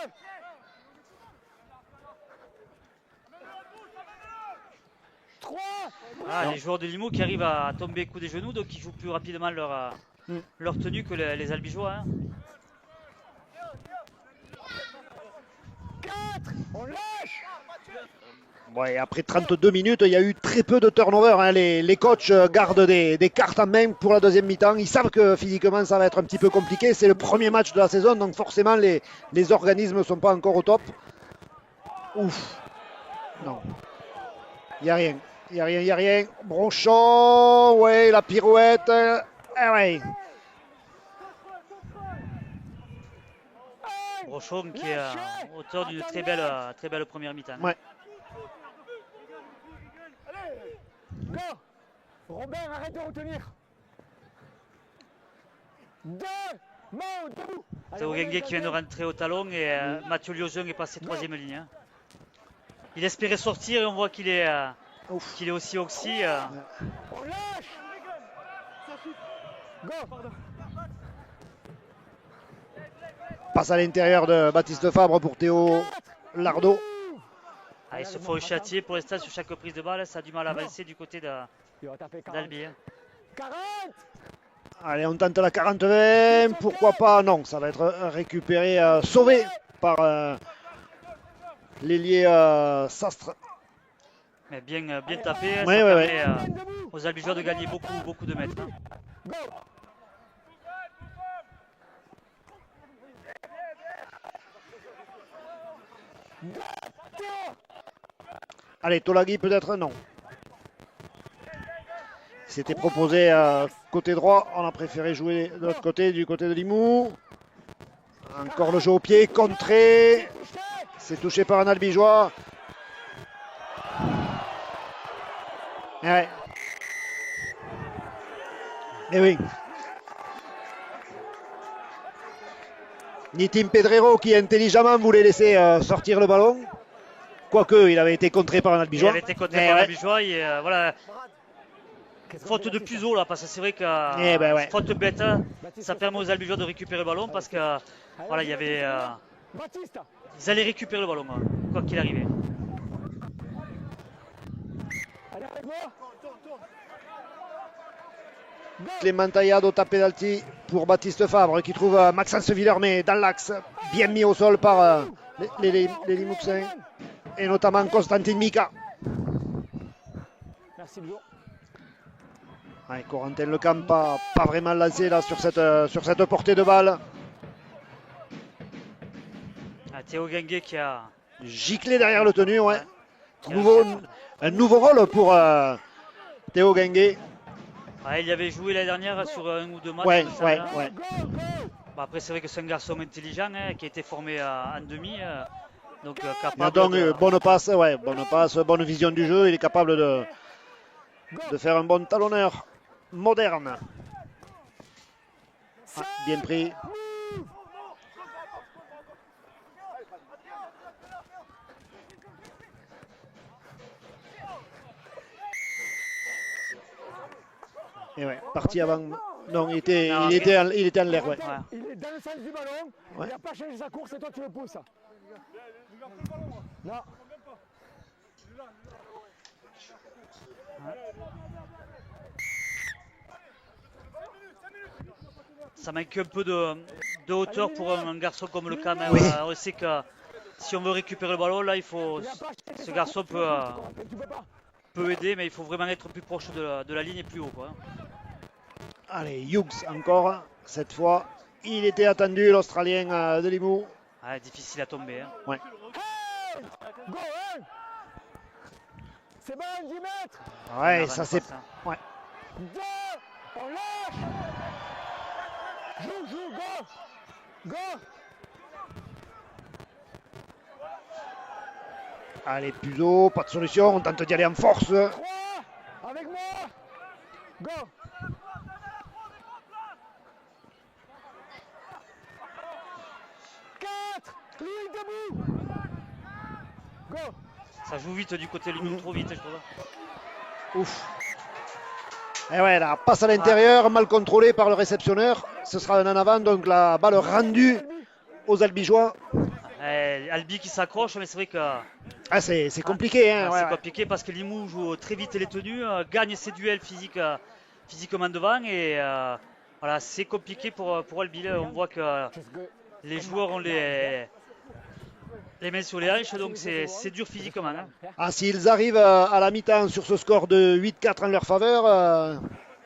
Les joueurs de Limoux qui arrivent à tomber coup des genoux, donc ils jouent plus rapidement leur tenue que les Albigeois. 4, on lâche. Ouais, après 32 minutes, il y a eu très peu de turnover. Les coachs gardent des cartes en main pour la deuxième mi-temps. Ils savent que physiquement, ça va être un petit peu compliqué. C'est le premier match de la saison, donc forcément, les organismes ne sont pas encore au top. Ouf. Non. Il n'y a rien. Il n'y a rien, il n'y a rien. Bronchon, ouais, la pirouette. Ah ouais. Brochon qui est auteur d'une très belle première mi-temps. Ouais. Go. Robert, arrête de retenir. 2, main debout. Théo Genguet qui vient de rentrer au talon et Mathieu Liozon est passé troisième ligne. Il espérait sortir et on voit qu'il est aussi oxy. On lâche. Go. Passe à l'intérieur de Baptiste Fabre pour Théo Lardo. Il se faut châtier pour l'instant sur chaque prise de balle. Ça a du mal à avancer du côté d'Albi. 40. Allez, on tente la 40-20. Pourquoi pas? Non, ça va être récupéré, sauvé par l'ailier Sastre. Mais bien tapé. Ouais, ça ouais, permet aux Albigeois de gagner beaucoup de mètres. Go. Allez, Tolagui peut-être non. C'était proposé côté droit, on a préféré jouer de l'autre côté, du côté de Limoux. Encore le jeu au pied, contré. C'est touché par un Albigeois. Ouais. Et oui. Nitin Pedrero qui intelligemment voulait laisser sortir le ballon. Quoique, il avait été contré par un Albigeois. Il avait été contré par un Albigeois et voilà. Faute de Puzo là, parce que c'est vrai que faute bête, ça permet aux Albigeois de récupérer le ballon parce que voilà, il y avait. Ils allaient récupérer le ballon, quoi qu'il arrivait. Clément Taillade au tapé d'alti pour Baptiste Fabre qui trouve Maxence Villermé dans l'axe, bien mis au sol par les Limouxins et notamment Constantin Mika. Merci Bio. Ouais, Corentin Lecamp pas vraiment lancé là sur cette portée de balle. Théo Genguet qui a giclé derrière le tenu, ouais. Un nouveau rôle pour Théo Genguet. Il avait joué l'année dernière sur un ou deux matchs. Ouais. Après, c'est vrai que c'est un garçon intelligent qui a été formé en demi. Donc capable. Bonne passe, bonne vision du jeu. Il est capable de faire un bon talonneur moderne. Bien pris. Et ouais, parti avant. Non, il était en l'air, ouais. Ouais. Il est dans le sens du ballon, Ouais. il n'a pas changé sa course et toi tu le pousses. Non. Ça manque un peu de hauteur pour un garçon comme le Cam. Hein. Oui. On sait que si on veut récupérer le ballon, là, il faut. Ce garçon peut aider, mais il faut vraiment être plus proche de la ligne et plus haut. Quoi. Allez, Hughes encore. Cette fois, il était attendu, l'Australien de Limoux. Ah, difficile à tomber. Hein. Ouais. Hey Go, hein. C'est bon, 10 mètres. Ouais, On ça avance c'est. pas, ça. Ouais. 2, on lâche. Joue, go. Go. Allez, Puzo, pas de solution. On tente d'y aller en force. 3, avec moi. Go. Lui debout. Go. Ça joue vite du côté Limoux, trop vite, je trouve. Ouf. Et ouais, la passe à l'intérieur, mal contrôlée par le réceptionneur. Ce sera un en avant, donc la balle rendue aux Albigeois. Albi qui s'accroche, mais c'est vrai que Ah, c'est compliqué, hein. c'est Ouais. compliqué parce que Limoux joue très vite les tenues, gagne ses duels physiquement devant et voilà, c'est compliqué pour Albi. Là, on voit que les joueurs ont les mains sur les hanches, donc c'est dur physiquement. Hein. Ah, s'ils arrivent à la mi-temps sur ce score de 8-4 en leur faveur,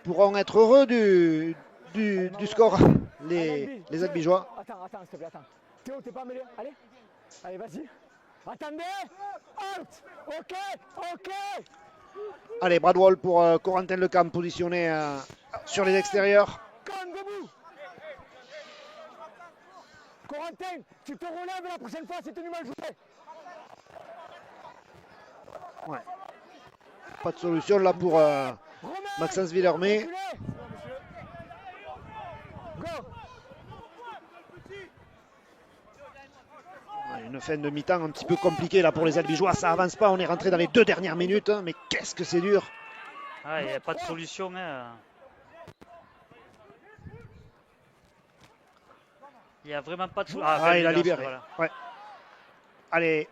pourront être heureux du score, les Albigeois. Attends, s'il te plaît, attends. Théo, t'es pas mêlé. Allez, vas-y. Attendez. Out. Ok. Allez, Bradwell pour Corentin Lecam positionné sur les extérieurs. Comme debout. Corentin, tu te relèves la prochaine fois si tu es mal joué. Ouais. Pas de solution là pour Romain, Maxence Villermé. reculez. Go. Une fin de mi-temps un petit peu compliquée là pour les Albigeois. Ça avance pas, on est rentré dans les 2 dernières minutes. Hein, mais qu'est-ce que c'est dur. Ah, il n'y a pas de solution. Hein. Il n'y a vraiment pas de solution. Ah, il a libéré. Voilà. Ouais. Allez,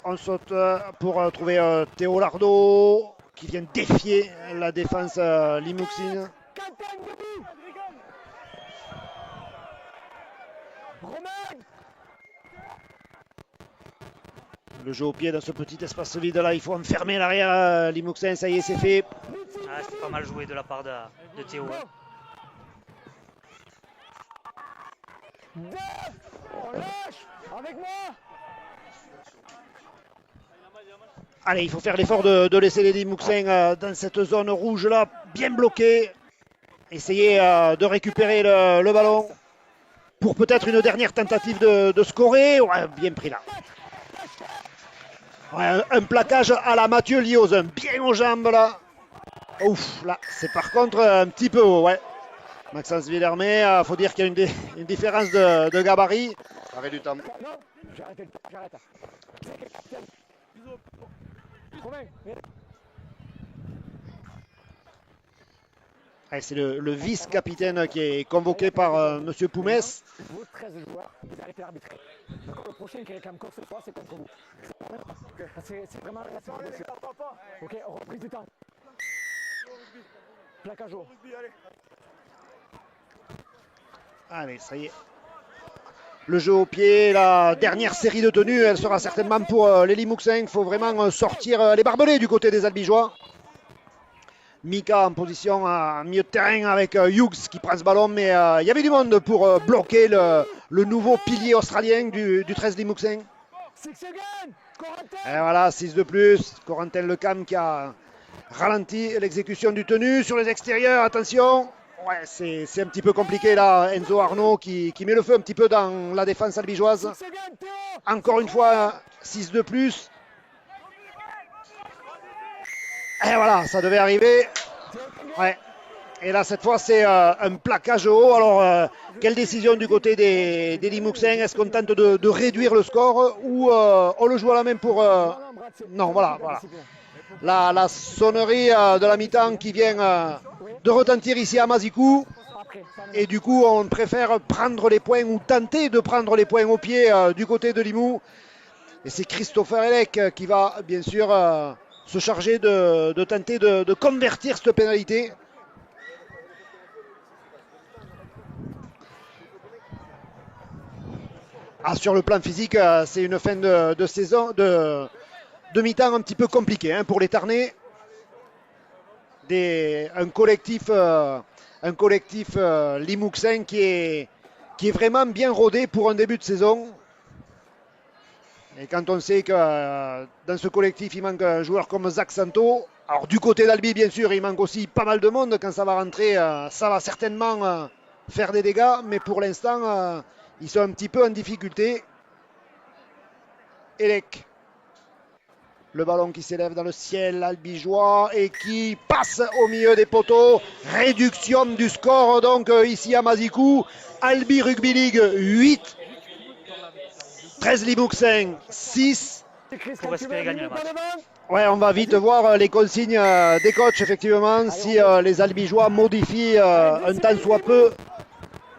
on saute pour trouver Théo Lardo qui vient défier la défense limouxine. Quentin debout. Romain. Le jeu au pied dans ce petit espace vide là, il faut enfermer l'arrière limouxin. Ça y est, c'est fait. Ah, c'était pas mal joué de la part de Théo. Hein. 2, on lâche. Avec moi. Allez, il faut faire l'effort de laisser les Limouxins dans cette zone rouge là, bien bloquée. Essayer de récupérer le ballon pour peut-être une dernière tentative de scorer. Ouais, bien pris là. Ouais, un plaquage à la Mathieu Liozin, bien aux jambes là. Ouf, là, c'est par contre un petit peu haut, ouais. Maxence Villermé, faut dire qu'il y a une différence de gabarit. Arrêt du temps. Non, j'arrête. Romain, viens. Ouais, c'est le vice-capitaine qui est convoqué par Monsieur Poumès. Vous, 13 joueurs, vous arrêtez d'arbitrer. Donc, le prochain qui réclame quoi que ce soit, c'est contre vous. C'est vraiment la séparation. Ok, reprise du temps. Plaquage haut. Allez, ça y est. Le jeu au pied, la dernière série de tenues, elle sera certainement pour les Limouxins. Il faut vraiment sortir les barbelés du côté des Albigeois. Mika en position à milieu de terrain avec Hughes qui prend ce ballon, mais il y avait du monde pour bloquer le nouveau pilier australien du 13 Limouxin. 6 secondes. Corentin. Et voilà, 6 de plus. Corentin Lecam qui a ralenti l'exécution du tenu sur les extérieurs. Attention. Ouais, c'est un petit peu compliqué là. Enzo Arnaud qui met le feu un petit peu dans la défense albigeoise. 6 secondes, Théo. Encore une fois, 6 de plus. Et voilà, ça devait arriver. Ouais. Et là, cette fois, c'est un plaquage haut. Alors, quelle décision du côté des Limouxins? Est-ce qu'on tente de réduire le score ou on le joue à la main pour... Non, voilà. La sonnerie de la mi-temps qui vient de retentir ici à Mazikou. Après, ça me- Et du coup, on préfère prendre les points ou tenter de prendre les points au pied du côté de Limoux. Et c'est Christopher Elec qui va bien sûr se charger de tenter de convertir cette pénalité. Ah, sur le plan physique, c'est une fin de saison, de mi-temps un petit peu compliquée hein, pour les Tarnais. Un collectif limouxin qui est vraiment bien rodé pour un début de saison. Et quand on sait que dans ce collectif, il manque un joueur comme Zach Santo. Alors du côté d'Albi, bien sûr, il manque aussi pas mal de monde. Quand ça va rentrer, ça va certainement faire des dégâts. Mais pour l'instant, ils sont un petit peu en difficulté. Elec. Le ballon qui s'élève dans le ciel albigeois et qui passe au milieu des poteaux. Réduction du score donc ici à Mazikou. Albi Rugby League 8. 13 Limouxin 6. Pour espérer gagner le match. Ouais, on va vite voir les consignes des coachs effectivement. Si les albigeois modifient un tant soit peu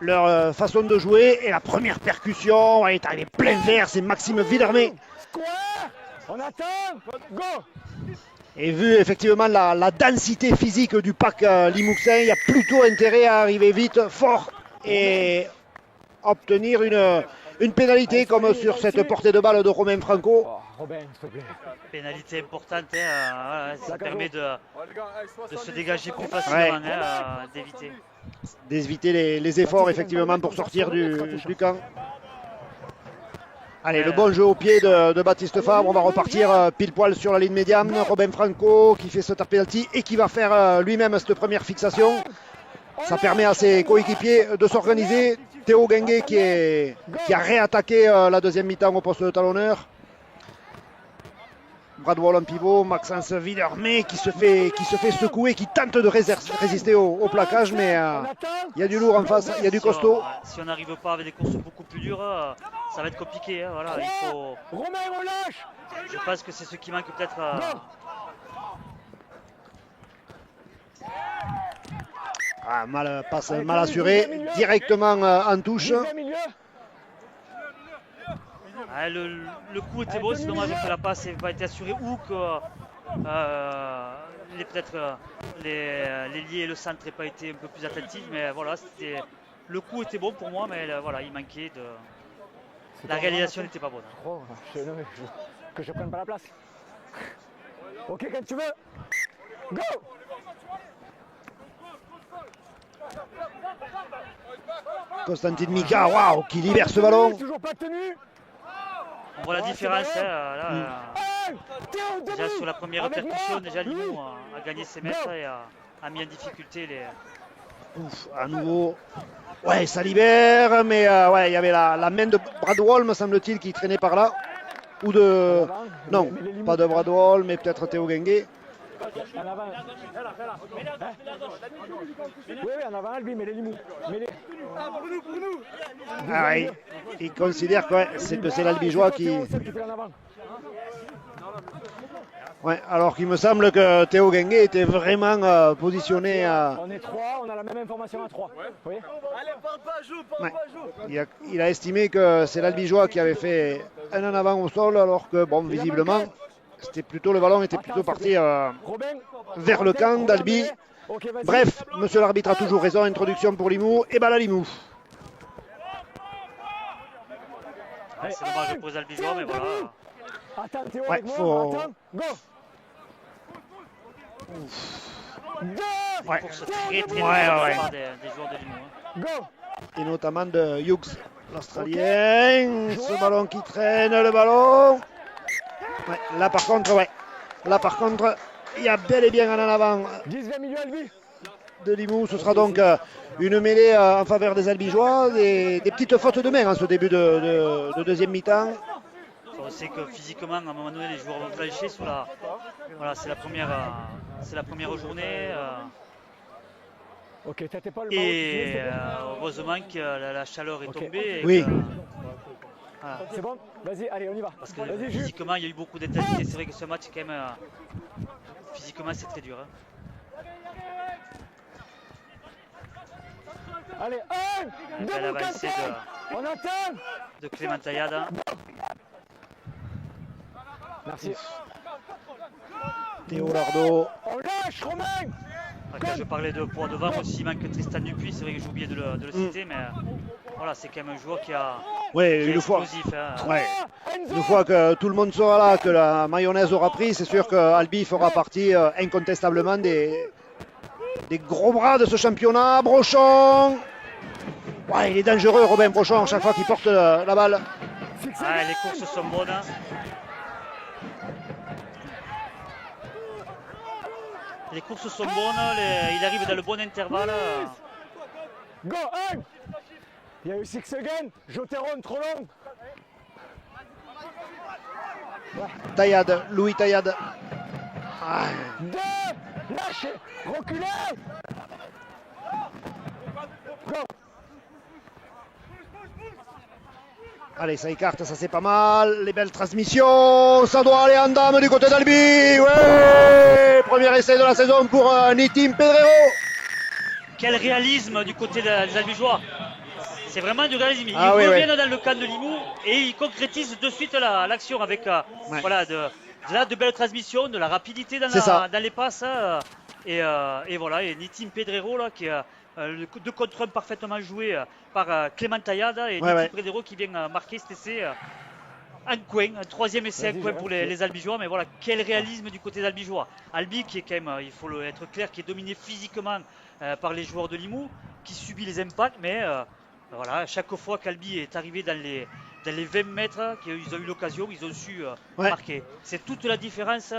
leur façon de jouer. Et la première percussion est arrivée plein vert. C'est Maxime Villermé. Square. On attend. Go. Et vu effectivement la densité physique du pack limouxin, il y a plutôt intérêt à arriver vite, fort et obtenir une pénalité comme sur cette portée de balle de Romain Franco. Oh, Robin, s'il te plaît. Pénalité importante, hein, voilà, ça permet de se dégager plus Ouais. facilement, d'éviter. D'éviter les efforts effectivement pour sortir du camp. Allez, le bon jeu au pied de Baptiste Fabre. On va repartir pile poil sur la ligne médiane. Robin Franco qui fait ce tap penalty et qui va faire lui-même cette première fixation. Ça permet à ses coéquipiers de s'organiser. Théo Guinguet qui a réattaqué la deuxième mi-temps au poste de talonneur. Brad Wall en pivot, Maxence Villermé qui se fait secouer, qui tente de résister au plaquage, mais il y a du lourd en face, il y a du costaud. Si on n'arrive pas avec des courses beaucoup plus dures, ça va être compliqué. Hein, voilà, il faut... Romain, relâche. Je pense que c'est ce qui manque peut-être. Passe mal assuré, directement en touche. Milieu. Le coup était beau, c'est dommage que la passe n'ait pas été assurée ou que les liés et le centre n'aient pas été un peu plus attentifs. Mais voilà, le coup était bon pour moi, mais voilà, il manquait de. La réalisation n'était pas bonne. Oh, non, mais que je prenne pas la place. Ok, quand tu veux. Go. Constantine Mika, waouh, qui libère ce ballon. Toujours pas tenu. On voit la différence. Déjà sur la première Avec percussion, moi. déjà Limoux a gagné ses mètres et a mis en difficulté les. Ouf, à nouveau. Ouais, ça libère, mais ouais, il y avait la main de Brad Wall, me semble-t-il, qui traînait par là. Ou de. Non, pas de Brad Wall, mais peut-être Théo Guinguet. En avant. Oui, en avant, Albi, mais les Limoux. Ah ouais, il considère que c'est l'Albigeois qui. Ouais, alors qu'il me semble que Théo Guinguet était vraiment positionné. On est 3, on a la même information à 3. Oui. Allez, parle pas, joue, parle pas, joue. Il a estimé que c'est l'Albigeois qui avait fait un en avant au sol, alors que, bon, visiblement, le ballon était plutôt parti vers le camp d'Albi. Bref, monsieur l'arbitre a toujours raison, introduction pour Limoux, et balle à Limoux. C'est dommage pour les Albigeois, mais voilà. Attends, Théo, Ouais, avec moi, faut- attends, go. Ouais. Pour ce très très Ouais, bon de la ouais. part des joueurs de Limoux. Go. Et notamment de Hughes, l'Australien. Ce ballon qui traîne, le ballon. Ouais, là par contre, il y a bel et bien un en avant 10-20 milieu, Albi. de Limoux. Ce sera donc une mêlée en faveur des Albigeois. Des petites fautes de main en ce début de deuxième mi-temps. On sait que physiquement, à un moment donné, les joueurs vont flancher sur la. Voilà, c'est la première journée. Ok, t'étais pas le Et heureusement que la chaleur est Ok. tombée. Et Oui. que, voilà, C'est bon. Vas-y, allez, on y va. parce que Vas-y, Jules. physiquement, il y a eu beaucoup d'intensité. C'est vrai que ce match, quand même, physiquement, c'est très dur. Hein. Allez, Une deux belle bouts avancée cassés. On attend. de Clément Taillade. Merci. Théo Lardo. On lâche, Romain. Quand je parlais de poids devant aussi, il manque Tristan Dupuis, c'est vrai que j'ai oublié de le citer, mais voilà, c'est quand même un joueur qui Ouais, est une fois. explosif. Hein. Ouais. Une fois que tout le monde sera là, que la mayonnaise aura pris, c'est sûr que Albi fera partie incontestablement des gros bras de ce championnat. Brochon. Ouais, il est dangereux, Robin Brochon, chaque fois qu'il porte la balle. Ah, les courses sont bonnes. Hein. Les courses sont bonnes, il arrive dans le bon intervalle. Go, 1. Il y a eu 6 secondes. Joteron, trop long. Taillade, Louis Taillade. Ah. 2. Lâchez. Reculez. Go. Allez, ça écarte, ça c'est pas mal. Les belles transmissions. Ça doit aller en dame du côté d'Albi. Ouais. Premier essai de la saison pour Nitim Pedrero. Quel réalisme du côté des Albigeois. C'est vraiment du réalisme. Ils reviennent dans le camp de Limoux et ils concrétisent de suite l'action avec voilà, de belles transmissions, de la rapidité dans les passes. Et voilà, et Nitim Pedrero là, qui est le 2 contre 1 parfaitement joué par Clément Taillade et Nitim Pedrero qui vient marquer cet essai un coin, un troisième essai, un coin pour les Albigeois. Mais voilà, quel réalisme du côté d'Albigeois. Albi qui est quand même, il faut être clair, qui est dominé physiquement par les joueurs de Limoux, qui subit les impacts, mais voilà, chaque fois qu'Albi est arrivé dans les 20 mètres, qu'ils ont eu l'occasion, ils ont su marquer. C'est toute la différence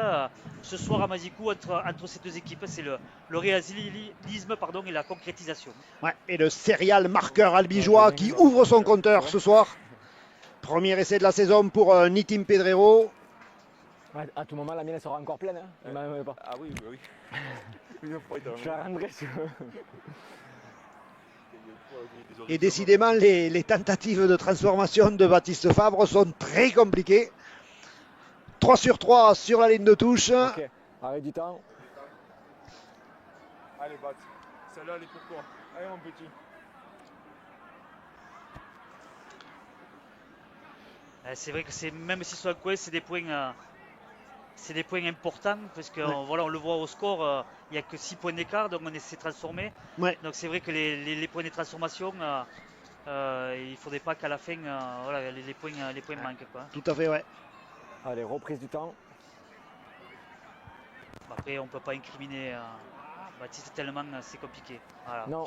ce soir à Mazicou entre ces deux équipes, c'est le réalisme et la concrétisation. Ouais, et le serial marqueur albigeois qui ouvre son compteur ce soir. Premier essai de la saison pour Nitim Pedrero. À tout moment, la mienne sera encore pleine. Hein. Ah oui, oui. Une fois, il Je la rendrai sur... Et décidément, les tentatives de transformation de Baptiste Fabre sont très compliquées. 3 sur 3 sur la ligne de touche. Ok, arrête du temps. Allez, Bat. Celle-là, elle est pour toi. Allez, mon petit. C'est vrai que même si sur un coin, c'est des points importants parce que voilà, on le voit au score, il n'y a que 6 points d'écart, donc on essaie de transformer. Donc c'est vrai que les points de transformation, il ne faudrait pas qu'à la fin voilà, les points manquent. Quoi. Tout à fait, ouais. Allez, reprise du temps. Après, on ne peut pas incriminer Baptiste tellement c'est compliqué. Voilà. Non.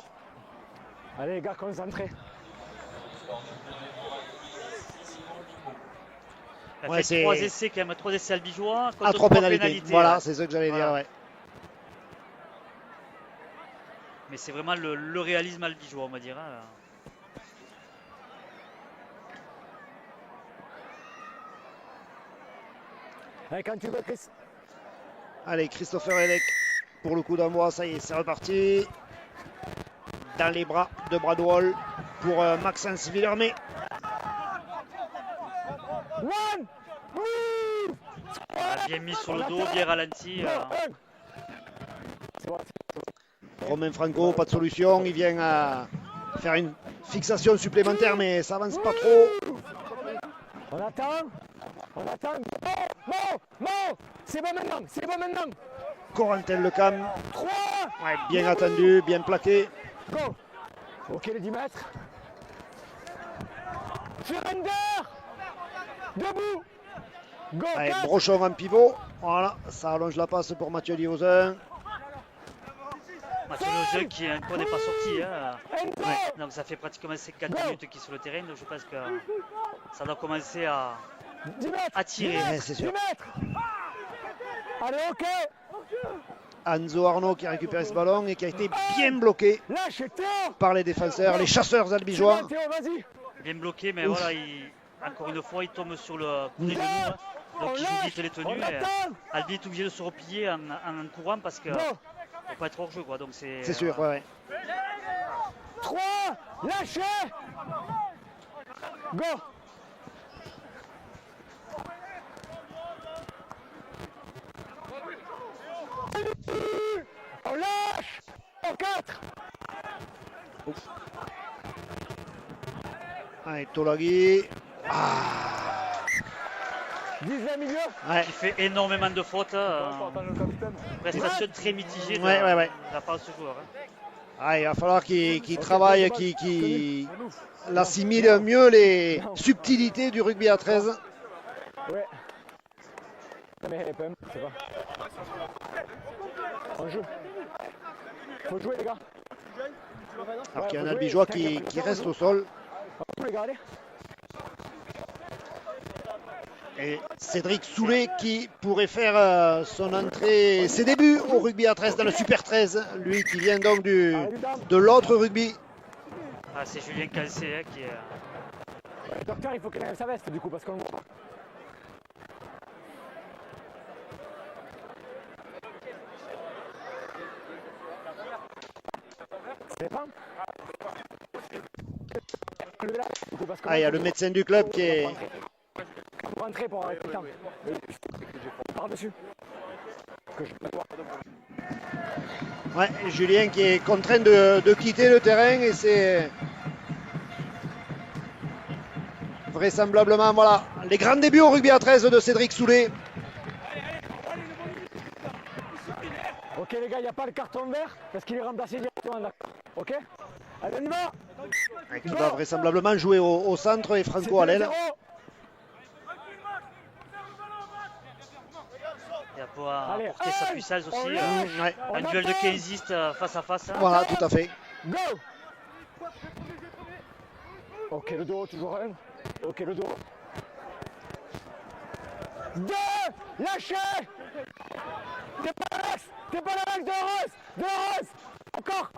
Allez, les gars, concentrés. C'est 3 essais quand même, 3 essais albigeois contre 3 pénalités. pénalités. Voilà, c'est ce que j'allais dire. Ouais. Mais c'est vraiment le réalisme albigeois, on va dire. Hein. Allez, quand tu veux, Chris. Allez, Christopher Elec pour le coup d'envoi, ça y est, c'est reparti. Dans les bras de Bradwell pour Maxence Villermé. Bien mis sur le dos, bien ralenti. Romain Franco, pas de solution, il vient faire une fixation supplémentaire, mais ça avance pas trop. On attend. Non, c'est bon maintenant. Corentin Lecam, 3. ouais, bien attendu, bien plaqué. Go. Ok, les 10 mètres. Surrender. Debout. Go, Allez, 4. Brochon en pivot, voilà, ça allonge la passe pour Mathieu Liozin. Mathieu Liozin qui encore n'est pas sorti. Hein. Donc ça fait pratiquement 50 minutes qu'il est sur le terrain, donc je pense que ça doit commencer à tirer. C'est sûr. 10 mètres. Allez, ok. Anzo Arnaud qui a récupéré ce ballon et qui a été bien bloqué par les défenseurs, les chasseurs albigeois. Bien bloqué, mais voilà, encore une fois, il tombe sur le coup des genoux. Hein. Donc il joue vite les tenues. Et Albi est obligé de se replier en courant parce que ne peut pas être hors jeu. Quoi. Donc c'est sûr, ouais. 3, lâchez. Go. On lâche. En 4. Allez, Tolagui. Ah. 10 milieu. Ouais. Qui fait énormément de fautes. Attends, le capitaine. Prestation très mitigée de, Ouais. de la part de ce joueur. Hein. Ah, il va falloir qu'il travaille, qu'il assimile mieux les subtilités du rugby à 13. Ouais. Mais PM, c'est pas. On joue. Faut jouer les gars. Alors qu'il y a un Albigeois qui reste au sol. On joue les gars, allez. Et Cédric Soulet qui pourrait faire son entrée, ses débuts au rugby à 13 dans le Super 13. Lui qui vient donc de l'autre rugby. Ah, c'est Julien Calcé hein, qui est. Le docteur, il faut qu'il enlève sa veste du coup parce qu'on le voit pas. C'est pas. Ah, il y a le médecin du club qui est. Pour rentrer pour arrêter le temps. Par-dessus. Ouais, Julien qui est contraint de quitter le terrain et c'est vraisemblablement voilà les grands débuts au rugby à 13 de Cédric Soulet. Ok les gars, il n'y a pas le carton vert parce qu'il est remplacé directement là. Ok. Allez, on y va. Qui va vraisemblablement jouer au centre et Franco à l'aile. Il va pouvoir apporter sa puissance aussi. Ouais. Un duel de 15istes face à face. Hein. Voilà, tout à fait. Go. Ok, le dos, toujours un. Ok, le dos. 2. Lâchez. T'es pas l'axe. T'es pas l'axe de Rose. De Rose.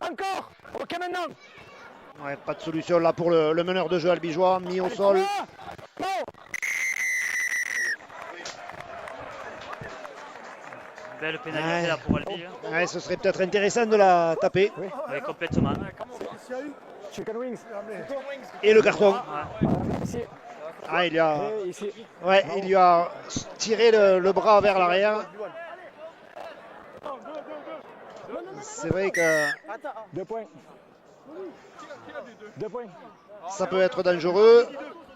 Encore. Ok, maintenant. Ouais, pas de solution là pour le meneur de jeu albigeois, mis au sol. Go. Belle pénalité là pour Albi. Hein. Ouais, ce serait peut-être intéressant de la taper. Oui. Ouais, complètement. Chicken wings. Et le carton. Ouais. Ici. Ah, il a, Et ici. ouais, il lui a tiré le bras vers l'arrière. C'est vrai que 2 points. 2 points. ça peut être dangereux.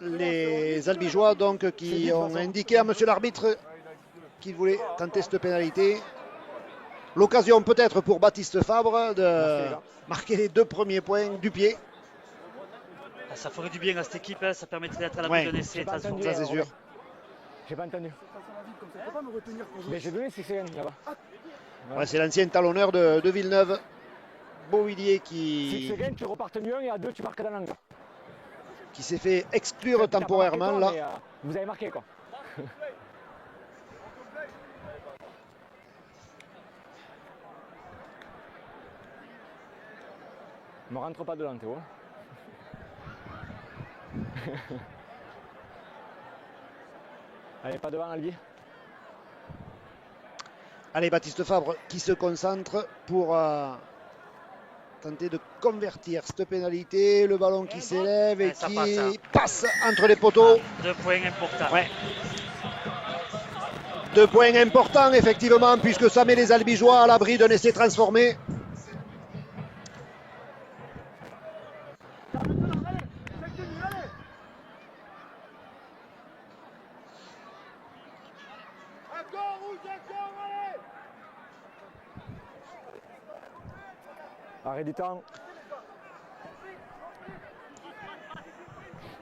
Les albigeois donc qui ont indiqué à monsieur l'arbitre qu'ils voulaient tenter cette pénalité. L'occasion peut-être pour Baptiste Fabre de marquer les 2 premiers points du pied. Ah, ça ferait du bien à cette équipe. Hein. Ça permettrait d'être à la Ouais. bout d'un essai. Pas entendu. Ça c'est sûr. J'ai pas entendu. Mais j'ai donné 6 secondes là-bas. Ouais, c'est l'ancien talonneur de Villeneuve. Beauvilliers 6 qui secondes, tu repars tenu 1 et à 2, tu marques dans l'angle. s'est fait exclure temporairement là. Vous avez marqué quoi. Me rentre pas dedans, Théo. Allez, pas devant, Albi. Allez, Baptiste Fabre qui se concentre pour tenter de convertir cette pénalité. Le ballon qui s'élève et Ouais, ça qui passe entre les poteaux. 2 points importants. Ouais. 2 points importants effectivement puisque ça met les albigeois à l'abri d'un essai transformé. Arrêt du temps.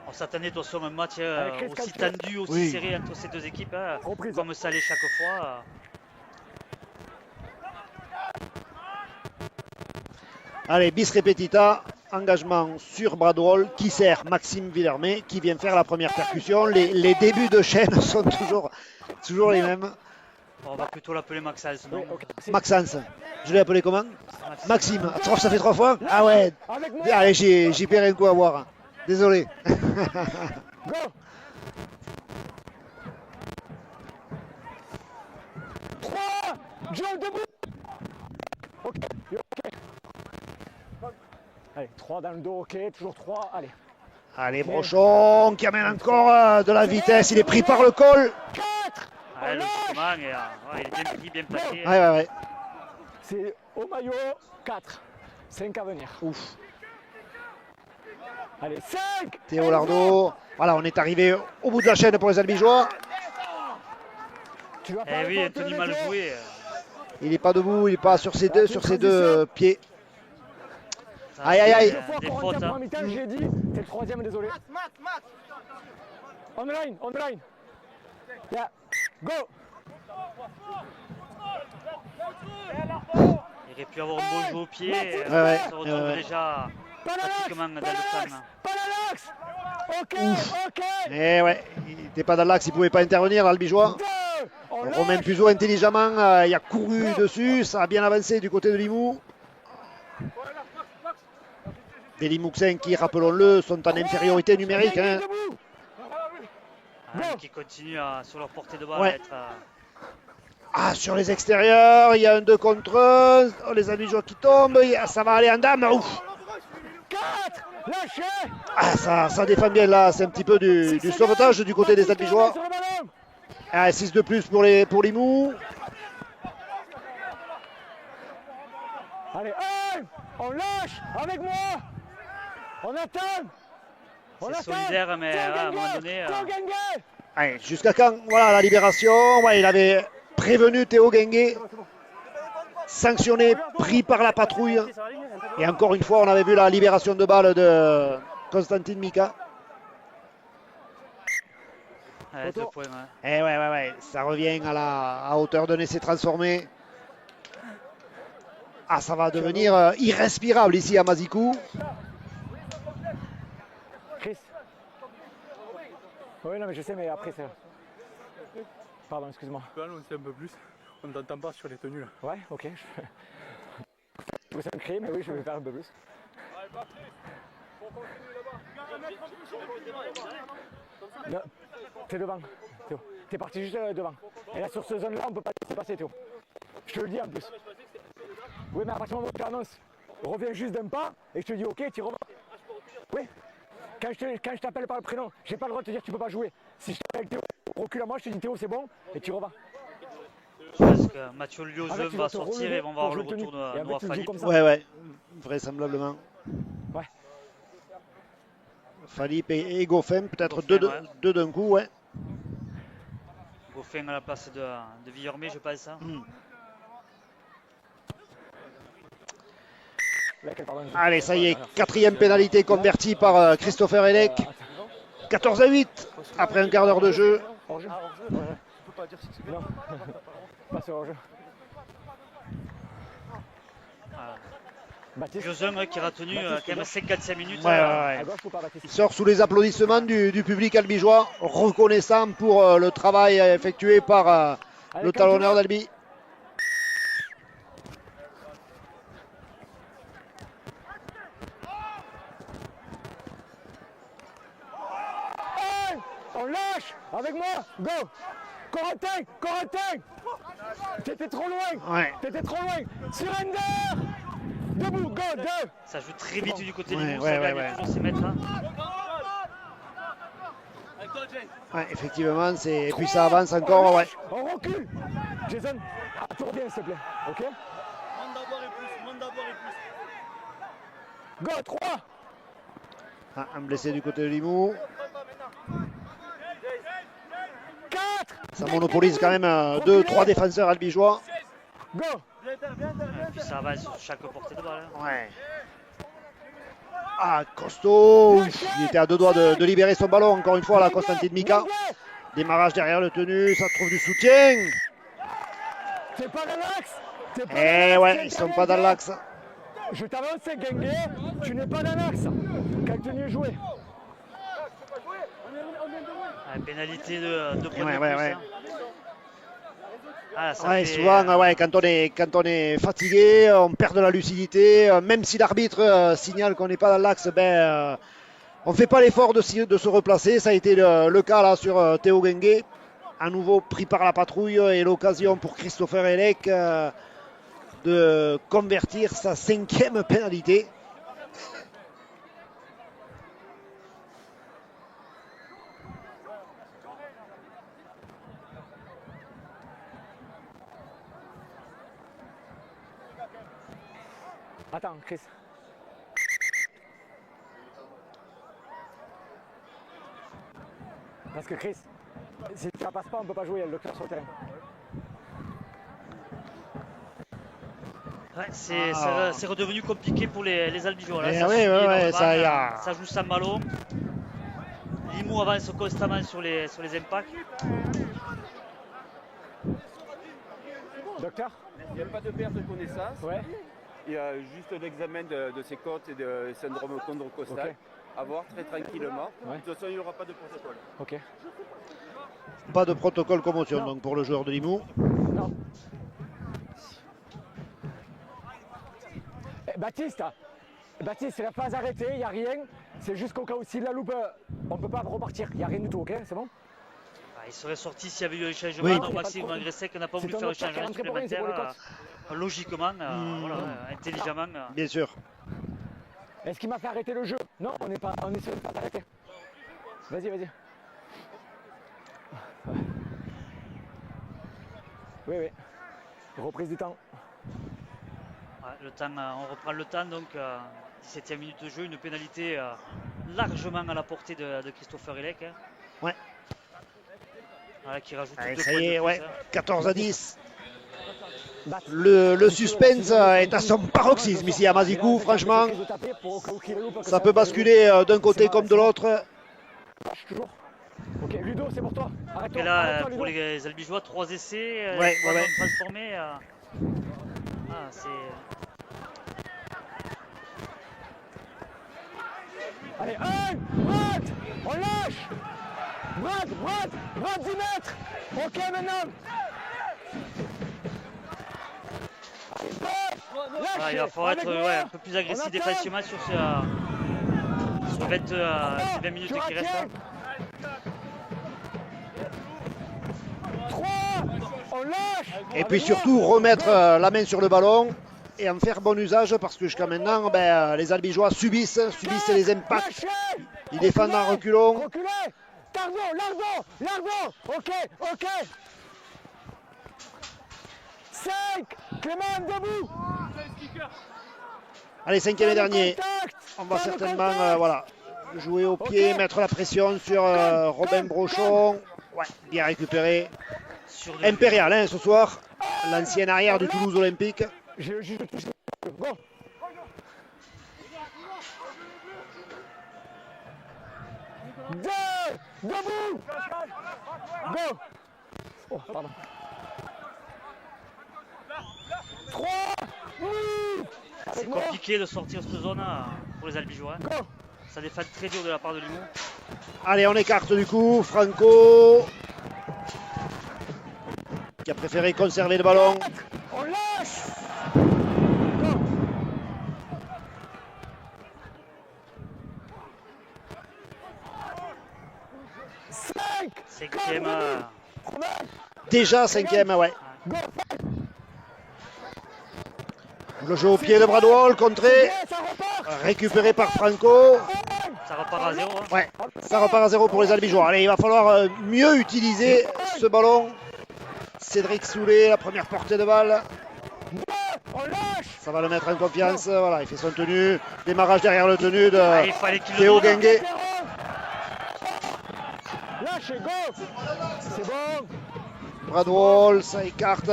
On s'attendait de toute façon à un match Avec aussi Chris tendu, aussi Oui. serré entre ces 2 équipes. Hein, Reprise. comme ça l'est chaque fois. Allez, bis repetita, engagement sur Bradwell qui sert Maxime Villermé qui vient faire la première percussion. Les débuts de chaîne sont toujours les mêmes. On va plutôt l'appeler Maxence. Non Oui, ok. Maxence, je l'ai appelé comment? Maxime, ça fait 3 fois? Ah ouais, Avec moi. allez, j'ai perdu un coup à voir. Désolé. Go. Trois. Joe debout. Ok. Allez, 3 dans le dos, ok. Toujours 3. Allez. Allez, Brochon qui amène encore de la vitesse. Il est pris par le col. 4. Ouais, logiquement, et, ouais, il est bien pris, bien plaqué. Ouais. C'est au maillot. 4. 5 à venir. Ouf. Allez, 5. Théo Lardo. Voilà, on est arrivé au bout de la chaîne pour les Albigeois. Tu vas Eh pas oui, répondre, Anthony le mal mec, joué. Il n'est pas debout, il n'est pas sur ses deux, pieds. Ça Aïe, a aïe, fait, aïe. Deux fois des Corentin fautes. pour Hein. un mi-temps, j'ai dit, t'es le troisième, désolé. On the line, on the line. Yeah, go. Il aurait pu avoir un beau jeu au pied. Ouais, ouais, On se retrouve ouais. déjà pratiquement dans le temps. Pas dans l'axe. Ok, ok. Eh ouais, il n'était pas dans l'axe, il ne pouvait pas intervenir, l'Albigeois. 2. On Romain lâche. Puzo intelligemment, il a couru dessus, ça a bien avancé du côté de Limoux. Des Limouxins qui, rappelons-le, sont en infériorité numérique. Hein. Debout. Qui continuent sur leur portée de balle Ouais. à être. Ah, sur les extérieurs, il y a un 2 contre 1. Oh, les Albigeois qui tombent, ça va aller en dame. Ouf. 4. Lâchez. Ah, ça défend bien là, c'est un petit peu du sauvetage du côté des Albigeois. Sur le ballon. Ah, 6 de plus pour Limoux. Allez, 1. On lâche avec moi. On attend. On C'est attend. solidaire, mais Tiens, à un Gengue. moment donné. Tiens, Gengue. Allez, jusqu'à quand? Voilà la libération. Ouais, il avait prévenu Théo Gengue. Sanctionné, pris par la patrouille. Et encore une fois, on avait vu la libération de balle de Constantin Mika. Ouais, 2 points. Ouais. Et ouais, ça revient à hauteur d'un essai transformé. Ah, ça va devenir irrespirable ici à Mazikou. Chris. Oui, non, mais je sais, mais après ça. Pardon, excuse-moi. Là, on sait un peu plus. On ne t'entend pas sur les tenues là. Ouais, ok. Je ça me crie, mais oui, je vais faire un peu plus. Non, t'es devant, Théo. T'es parti juste devant. Et là, sur cette zone-là, on peut pas laisser passer, Théo. Je te le dis en plus. Oui, mais à partir du moment où tu annonces, reviens juste d'un pas et je te dis ok, tu revends. Oui. Quand je t'appelle par le prénom, j'ai pas le droit de te dire que tu peux pas jouer. Si je t'appelle Théo, recule à moi, je te dis Théo, c'est bon, et tu revends. Je pense que Mathieu Liozeux En fait, il va va te sortir relever et vont pour voir le jouer le retour tenue. Et de en fait, Noah tu le joues Fali. comme ça. Ouais, vraisemblablement. Ouais. Philippe et Goffin, peut-être Goffin, deux, ouais. deux d'un coup, ouais. Goffin à la place de Villormé, je pense. Hein. Allez, ça y est, quatrième pénalité convertie par Christopher Elec. 14-8 après un quart d'heure de jeu. Hors-jeu. Tu peux pas dire si c'est Non. Pas sur hors-jeu. Voilà. Baptiste. Liozeux qui a retenu quand même 55 minutes. Ouais, À gauche ou pas, Baptiste? Il sort sous les applaudissements du public albigeois, reconnaissant pour le travail effectué par Allez, le quand tu talonneur veux. d'Albi. Hey, on lâche avec moi. Go. Corentin. T'étais trop loin. Ouais. T'étais trop loin. Surrender. Debout, go, 2. Ça joue très vite du côté Ouais, Limoux, ouais, ça gagne ouais. toujours ses mètres. Hein. Ouais, effectivement, et puis ça avance encore, ouais. On recule. Jason, tourne bien s'il te plaît. Ok. Monde d'avoir et plus, monde d'avoir et plus. Go, 3. Ah, un blessé du côté de Limoux. 4. Ça monopolise quand même 2-3 défenseurs albigeois. Go. Et puis ça avance sur chaque portée de balle. Hein. Ouais. Ah, costaud. Ouf, il était à deux doigts de libérer son ballon, encore une fois, là, Constantin Mika. Démarrage derrière le tenu, ça trouve du soutien. T'es pas dans l'axe. Eh ouais, ils sont pas dans l'axe. Je t'avance, Gengue, tu n'es pas dans l'axe. Quand tu es joué. Pénalité de points de Ouais. plus. Hein. Ah, ça Ouais, fait, souvent, ouais, quand on est fatigué, on perd de la lucidité. Même si l'arbitre signale qu'on n'est pas dans l'axe, on ne fait pas l'effort de se replacer. Ça a été le cas là sur Théo Gengue. À nouveau pris par la patrouille et l'occasion pour Christopher Elec de convertir sa 5e pénalité. Attends, Chris. Parce que Chris, si ça passe pas, on ne peut pas jouer, il y a le docteur sur le terrain. Ouais, c'est redevenu compliqué pour les Albigeois. Là, Eh ça oui, subit ouais, énormément, ça y a- ça joue sans ballon. Limoux avance constamment sur les impacts. Docteur? Il n'y a pas de perte de connaissance. Ouais. Il y a juste l'examen de ses côtes et de syndrome chondrocostal. Ok. À voir très tranquillement. Ouais. De toute façon, il n'y aura pas de protocole. Ok. Pas de protocole commotion Non. donc pour le joueur de Limoux. Non. Baptiste, c'est la phase arrêtée, il n'y a rien. C'est juste qu'au cas où s'il la loupe, on ne peut pas repartir. Il n'y a rien du tout, ok? C'est bon? Il serait sorti s'il y avait eu un changement. Oui. Donc Maxime Mangressec n'a pas C'est voulu ton faire un docteur qui est changement rentré pour rien, c'est pour les supplémentaire. Logiquement, voilà, intelligemment. Bien sûr. Est-ce qu'il m'a fait arrêter le jeu? Non, on est sur une phase arrêtée. Vas-y, vas-y. Oui, oui. Reprise du temps. Ouais, le temps, on reprend le temps, donc 17e minute de jeu, une pénalité largement à la portée de Christopher Elec. Hein. Ouais. Voilà, qui rajoute Allez, 2 ça points y de est, plus, ouais. hein. 14 à 10. Bat. Le suspense est à son paroxysme ici à Mazicou, franchement. Ça peut basculer d'un côté comme de l'autre. Toujours. Ok, Ludo, c'est pour toi. Arrête-toi. Et là, arrête-toi, pour Ludo. les Albigeois, 3 essais, Ouais, trois ouais, zones transformées. C'est... Allez, Brad, on lâche. Brad, 10 mètres. Ok, maintenant. Ah, il va falloir être un peu plus agressif défensivement sur ces 20 minutes qui restent. Hein. 3, on lâche. Et puis surtout remettre la main sur le ballon et en faire bon usage parce que jusqu'à maintenant, les Albigeois subissent les impacts. Lâchez. Ils défendent en reculons. Reculez. Largo. Ok. 5, Clément, debout. Allez, 5e et dernier. Contact. On va Pas de certainement contact. jouer au pied, Ok. mettre la pression sur Robin Brochon. Ouais, bien récupéré. Sur de- Impérial hein, ce soir. L'ancien arrière du Toulouse Olympique. J'ai le juge de toucher. Go. Debout. Go. Oh, pardon. 3, C'est compliqué de sortir cette zone pour les Albigeois. Go. Ça défend très dur de la part de Limoux. Allez, on écarte du coup. Franco qui a préféré conserver le ballon. On lâche. Cinq. 5e. Déjà 5e, ouais. Go. Le jeu au pied de Bradwell, contré. Ça repart. Récupéré par Franco. Ça repart à 0. Hein. Ouais, ça repart à 0 pour les Albigeois. Allez, il va falloir mieux utiliser ce ballon. Cédric Soulet, la première portée de balle. On lâche. Ça va le mettre en confiance. Voilà, il fait son tenue. Démarrage derrière le tenue de Il fallait qu'il le Théo donne. Guinguet. Lâchez, go. C'est bon. Bradwell, ça écarte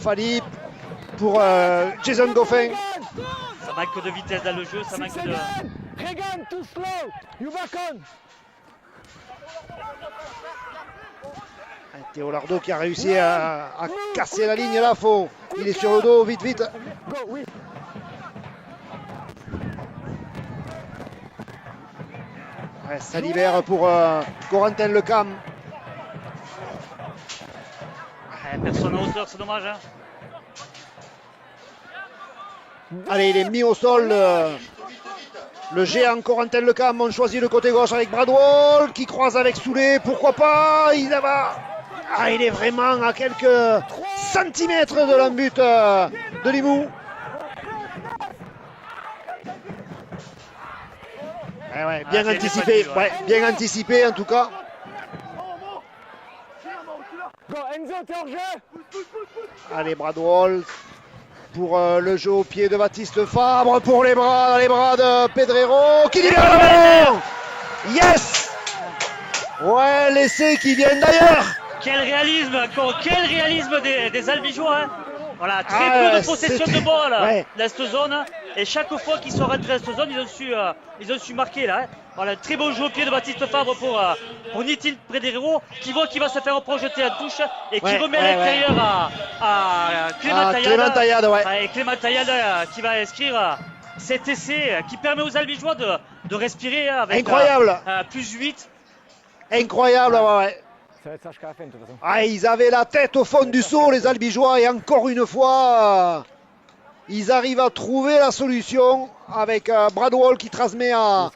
Falip pour Jason Goffin. Ça manque de vitesse dans le jeu, ça manque de... Regan, too slow. You back on. Théo Lardo qui a réussi à casser la ligne là, faux. Il est sur le dos, vite. Go, oui. Ouais, ça libère pour Corentin Lecam. Personne à hauteur, c'est dommage. Hein. Allez, il est mis au sol. Le géant Corentin Lecam. On choisit le côté gauche avec Bradwell qui croise avec Soulet. Pourquoi pas? Il est vraiment à quelques centimètres de l'embut de Limoux. Ouais, bien c'est anticipé. défendu, ouais. Bien anticipé en tout cas. Go, Enzo, t'es hors jeu. Allez, Bradwell pour le jeu au pied de Baptiste Fabre, pour les bras de Pedrero qui libère le ballon. Yes! Ouais, l'essai qui vient d'ailleurs. Quel réalisme encore, quel réalisme des Albigeois. Hein. Voilà, très Ah, peu de possession c'était- de balle ouais. dans cette zone. Et chaque fois qu'ils sont rentrés dans cette zone, ils ont su marquer là. Hein. Voilà, très bon jeu au pied de Baptiste Fabre pour Nitin Pedrero qui va se faire projeter en touche et qui Ouais, remet ouais, à l'intérieur à Clément Taillade. Clément Taillade, ouais. Et Clément Taillade qui va inscrire cet essai qui permet aux Albigeois de respirer avec Incroyable. plus 8. Incroyable, ouais. Ça va être ça jusqu'à la fin de toute façon. Ah, ils avaient la tête au fond du seau, les Albigeois, et encore une fois, ils arrivent à trouver la solution avec Bradwell qui transmet à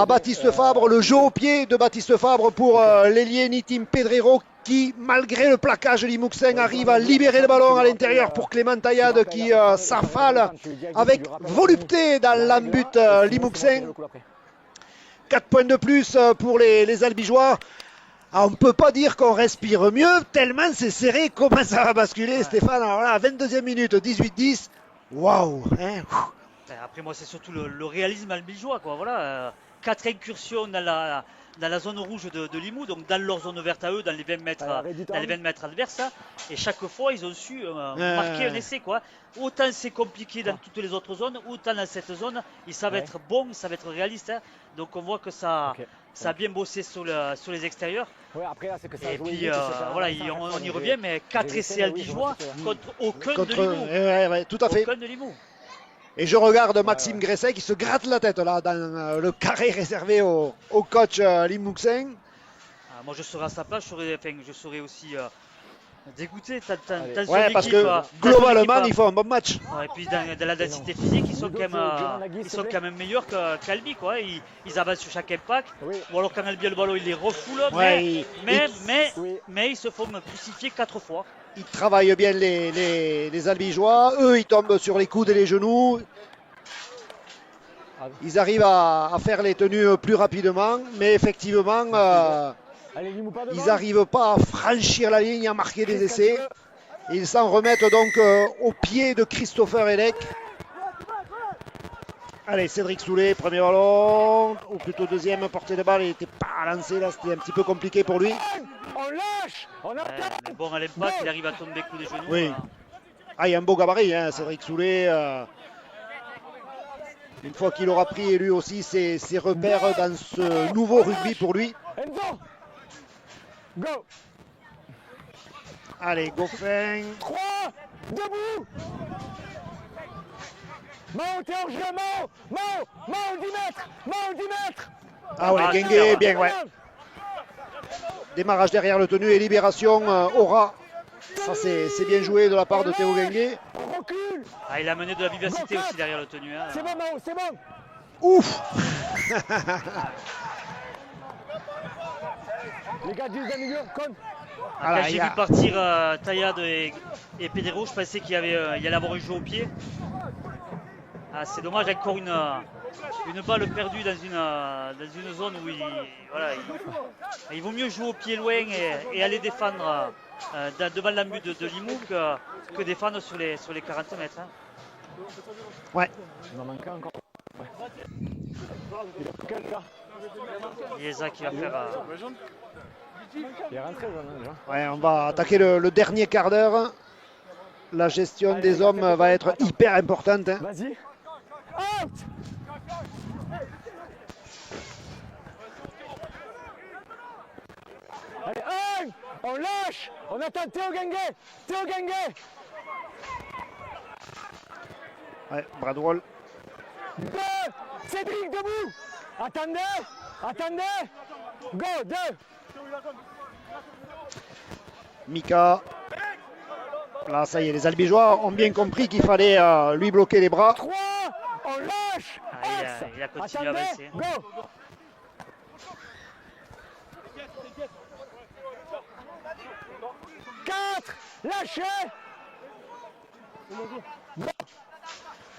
Baptiste Fabre, le jeu au pied de Baptiste Fabre pour l'ailier Nitin Pedrero qui, malgré le plaquage de Limouxin, arrive à libérer le ballon à l'intérieur pour Clément Taillade qui s'affale avec volupté dans l'embut Limouxin. 4 points de plus pour les Albigeois. Ah, on ne peut pas dire qu'on respire mieux, tellement c'est serré. Comment ça va basculer, Stéphane? Alors là, 22e minute, 18-10. Waouh, hein. Après, moi, c'est surtout le réalisme albigeois, quoi. Voilà, 4 incursions dans la zone rouge de Limoux, donc dans leur zone verte à eux, dans les 20 mètres, adverses. Hein. Et chaque fois, ils ont su marquer un essai, quoi. Autant c'est compliqué dans toutes les autres zones, autant dans cette zone, ils savent être bons, ils savent être réalistes. Hein. Donc on voit que ça a bien bossé sur les extérieurs. Ouais, après, là, c'est que ça a Et joué puis vite, c'est voilà, ça, on y revient, mais 4 essais albigeois contre aucun de Limoux. Ouais, tout à fait. Aucun de Limoux. Et je regarde Maxime Gresset qui se gratte la tête là dans le carré réservé au coach Limouxin. Moi je serais à sa place, je serais aussi dégoûté. Ouais, parce que globalement ils font un bon match. Et puis dans la densité physique, ils sont quand même meilleurs qu'Albi, quoi. Ils avancent sur chaque impact. Ou alors quand Albi a le ballon, il les refoule. Ouais, mais ils se font crucifier 4 fois. Ils travaillent bien les Albigeois. Eux, ils tombent sur les coudes et les genoux. Ils arrivent à faire les tenues plus rapidement. Mais effectivement, ils n'arrivent pas à franchir la ligne, à marquer des essais. Ils s'en remettent donc au pied de Christopher Elec. Allez, Cédric Soulet, premier ballon, ou plutôt deuxième, portée de balle, il n'était pas lancé là, c'était un petit peu compliqué pour lui. On lâche, on attaque. Mais bon, à l'impact, il arrive à tomber coup des genoux. Oui. Ah, il y a un beau gabarit, hein, Cédric Soulet. Une fois qu'il aura pris lui aussi ses repères dans ce nouveau rugby pour lui. Enzo, go. Allez, Goffin. 3, debout. Mao, t'es en jeu, Mao, 10 mètres, Mao, 10 mètres. Ah ouais, Guinguet, bien, ouais. Démarrage derrière le tenu et libération aura. Ça, c'est bien joué de la part de Théo Guinguet. On recule. Ah, il a mené de la vivacité aussi derrière le tenu. Hein. C'est bon, Mao, c'est bon. Ouf. Les gars, 10 de milieu, compte. Quand j'ai vu partir Taillade et Pedrero, je pensais qu'il y allait avoir un jeu au pied. Ah, c'est dommage, encore une balle perdue dans une zone où il vaut mieux jouer au pied loin et aller défendre devant l'embut de Limoux que défendre sur les 40 mètres. Hein. Ouais. Il m'en manque encore. Ouais. Il a pris quel gars? Yeza qui va faire. Il est rentré, déjà. Ouais, on va attaquer le dernier quart d'heure. La gestion des hommes va être hyper importante. Hein. Vas-y. Out. Allez, on lâche. On attend Théo Guinguet. Ouais, Bradwell. 2, Cédric debout. Attendez. Go, 2. Mika. Là, ça y est, les Albigeois ont bien compris qu'il fallait lui bloquer les bras. 3, on lâche. Il a continué à avancer. Go. 4, lâchez.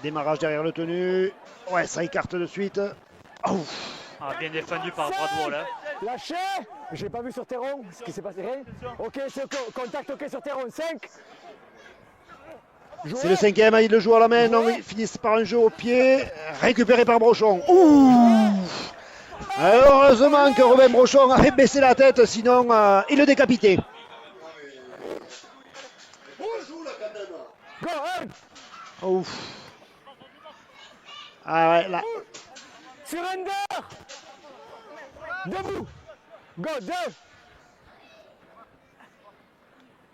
Démarrage derrière le tenu. Ouais, ça écarte de suite. Oh. Ah, bien défendu par Bradwell. Hein. Lâchez. J'ai pas vu sur terrain ce qui s'est passé. Rien. Ok, contact ok sur terrain. 5. C'est le 5e, il le joue à la main. Non, ils finissent par un jeu au pied. Récupéré par Brochon. Ouh. Heureusement que Robin Brochon avait baissé la tête, sinon il le décapitait. Go, un. Ouf. Ah ouais, là. Surrender. Debout. Go, 2.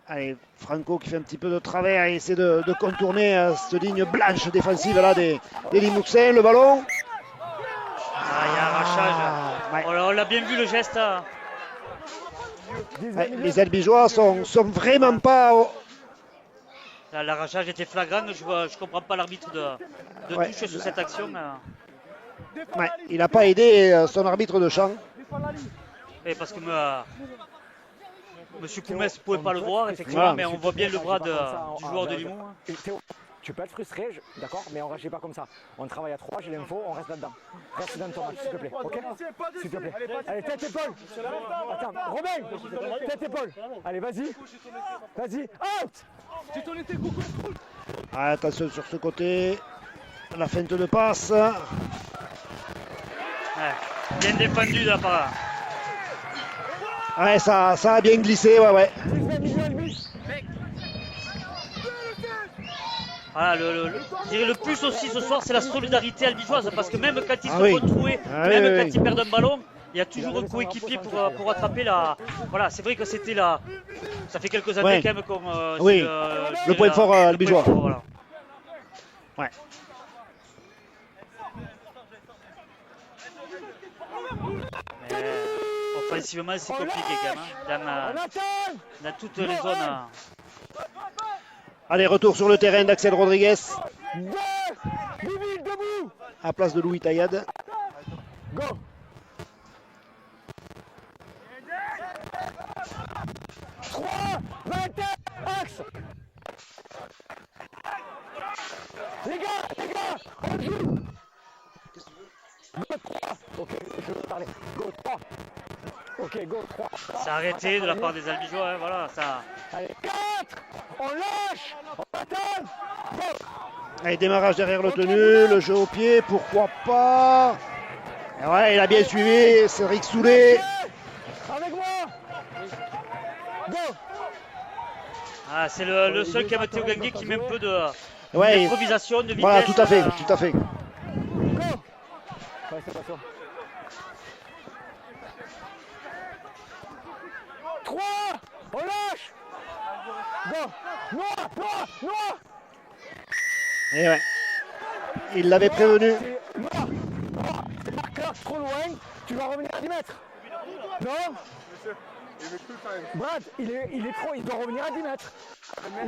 Allez, Franco qui fait un petit peu de travers et essaie de contourner cette ligne blanche défensive là des Limouxins. Le ballon. Ah, il y a un arrachage. Ouais. On l'a bien vu le geste. Hein. Ouais, les Albigeois sont vraiment pas. Là, l'arrachage était flagrant. Je comprends pas l'arbitre de Ouais. touche sur cette action. Ouais, il n'a pas aidé son arbitre de champ. Et parce que Monsieur Poumès ne pouvait pas le voir, effectivement, Voilà. mais on voit bien le bras du joueur de Limoux. Hein. Théo, tu peux être frustré, d'accord, mais on ne réagit pas comme ça. On travaille à 3, j'ai l'info, on reste là-dedans. Reste dans ton match, s'il te plaît, ok? S'il te plaît. Allez, tête épaule. Attends, Robin, tête épaule. Allez, vas-y. Vas-y, out. Ah, attention sur ce côté. La feinte de passe. Ouais. Bien défendu de la part. Ouais, ça a bien glissé, ouais. 20 millions et demi. Voilà, je dirais le plus aussi ce soir, c'est la solidarité albigeoise, parce que même quand ils Ah se oui. font trouer, Ah même oui, quand oui. ils perdent un ballon, il y a toujours un coéquipier pour attraper la. Voilà, c'est vrai que c'était la. Ça fait quelques années Ouais. quand même comme. Oui. Le point fort, albigeois. Voilà. Ouais. Mais offensivement, c'est compliqué quand même. Hein, On attend. dans toutes les zones. Allez, retour sur le terrain d'Axel Rodriguez. 2. Bibi, debout. À place de Louis Taillade. Go. 3. 21. Axe. Les gars, on joue. Go 3. Ok, je veux parler. Go 3. Ok, go 3. C'est arrêté de la part des albigeois. Hein, voilà, ça. Allez, 4. On lâche. On attend. Go. Allez, démarrage derrière le tenu, le jeu au pied, pourquoi pas. Et ouais, il a bien suivi, Cédric Soulet. Avec moi. Go. Ah, c'est le seul qui a Théo Gangué qui met un peu Ouais, d'improvisation, de vitesse. voilà, tout à fait. Go. Ouais, c'est pas ça. 3. On lâche. Go. Noir. Et ouais. Il l'avait prévenu. C'est noir. C'est marqueur trop loin. Tu vas revenir à 10 mètres. Non. Il veut plus faire. Brad, il est trop. Il doit revenir à 10 mètres.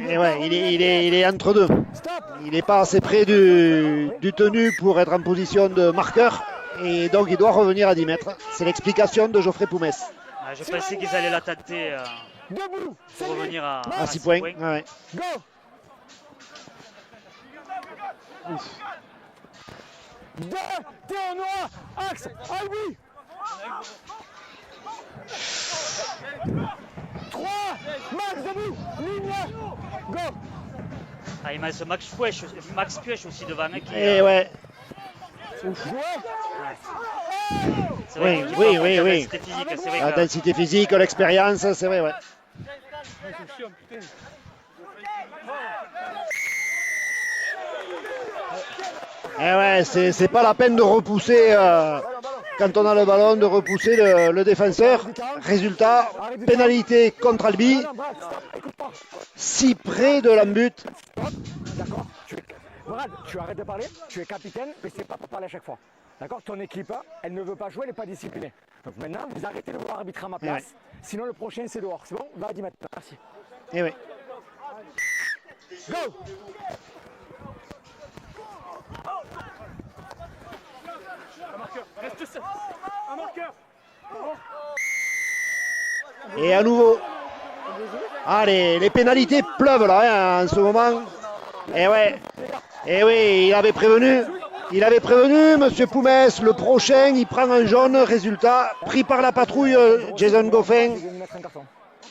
Et ouais, il est entre deux. Stop. Il n'est pas assez près du tenu pour être en position de marqueur. Et donc il doit revenir à 10 mètres. C'est l'explication de Geoffrey Poumès. Ah, je pensais qu'ils allaient la tenter Debout. pour revenir à À 6 points. Ouais. Go. Ouf. 2. Théo noir. Axe. Ah oui. 3. Max debout. Ligne. Go. Ah, il manque Max Puech aussi devant. Hein, qui, Et ouais. Jouer. c'est vrai Oui, qu'il oui, faut oui, apporter oui. la densité physique, c'est vrai La que- densité physique, l'expérience, c'est vrai, ouais. Et ouais, c'est pas la peine de repousser, quand on a le ballon, de repousser le défenseur. Résultat, pénalité contre Albi, Non, Brad, stop. Écoute pas. si près de l'embut. D'accord. Brad, tu arrêtes de parler. Tu es capitaine, mais c'est pas pour parler à chaque fois. D'accord. Ton équipe, elle ne veut pas jouer, elle n'est pas disciplinée. Donc maintenant, vous arrêtez de vouloir arbitrer à ma place. Ouais. Sinon, le prochain, c'est dehors. C'est bon? Va à 10 mètres. Merci. Et ouais. Go. Un marqueur. Et à nouveau. Allez, les pénalités pleuvent là, hein, en ce moment. Et ouais. Et oui, il avait prévenu, monsieur Poumès, le prochain, il prend un jaune, résultat, pris par la patrouille, Jason Goffin. Je vais lui mettre un carton.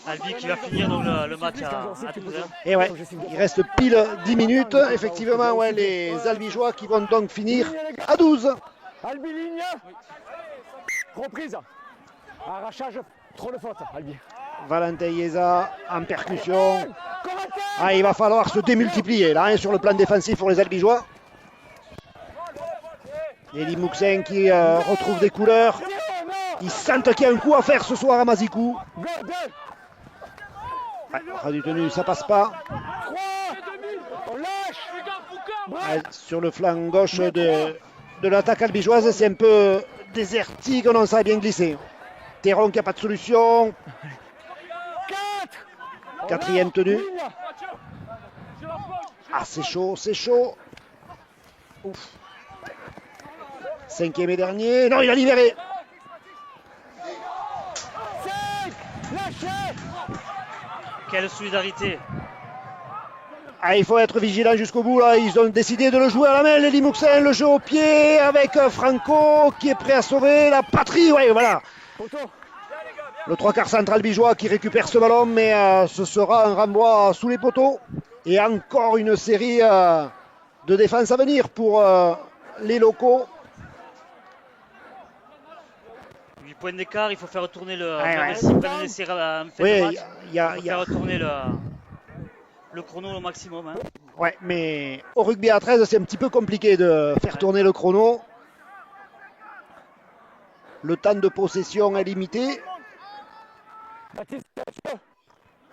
Albi qui va finir donc le match à 12 heures. Et ouais, il reste pile 10 minutes. Effectivement, ouais, les Albigeois qui vont donc finir à 12. Albi ligne. reprise. Arrachage, trop de fautes, Albi. Valentin Ieza en percussion. Corentin. Ah, il va falloir se démultiplier là, hein, sur le plan défensif pour les Albigeois. Et Limouxin qui retrouve des couleurs. Ils sentent qu'il y a un coup à faire ce soir à Mazikou. Go, 2, Ouais, ras du tenu, ça passe pas. 3, on lâche. Ouais, sur le flanc gauche de l'attaque albigeoise, c'est un peu désertique, non, ça a bien glissé. Théron qui n'a pas de solution. 4. Quatrième tenue. Ah, c'est chaud, c'est chaud. Ouf. Cinquième et dernier. Non, il a libéré. 5, lâchez. Quelle solidarité. Ah, il faut être vigilant jusqu'au bout là. Ils ont décidé de le jouer à la main, les Limouxins. Le jeu au pied avec Franco qui est prêt à sauver la patrie. Ouais, voilà. Poteau. Le 3/4 central bigeois qui récupère ce ballon, mais ce sera un renvoi sous les poteaux. Et encore une série de défense à venir pour les locaux. 8 points d'écart, il faut faire retourner le. Ouais, même ouais. s'ils prennent un essai en fin de Oui, match, il y a, il faut faire retourner le chrono au maximum. Hein. ouais, mais au rugby à 13, c'est un petit peu compliqué de faire tourner le chrono. Le temps de possession est limité. Baptiste, On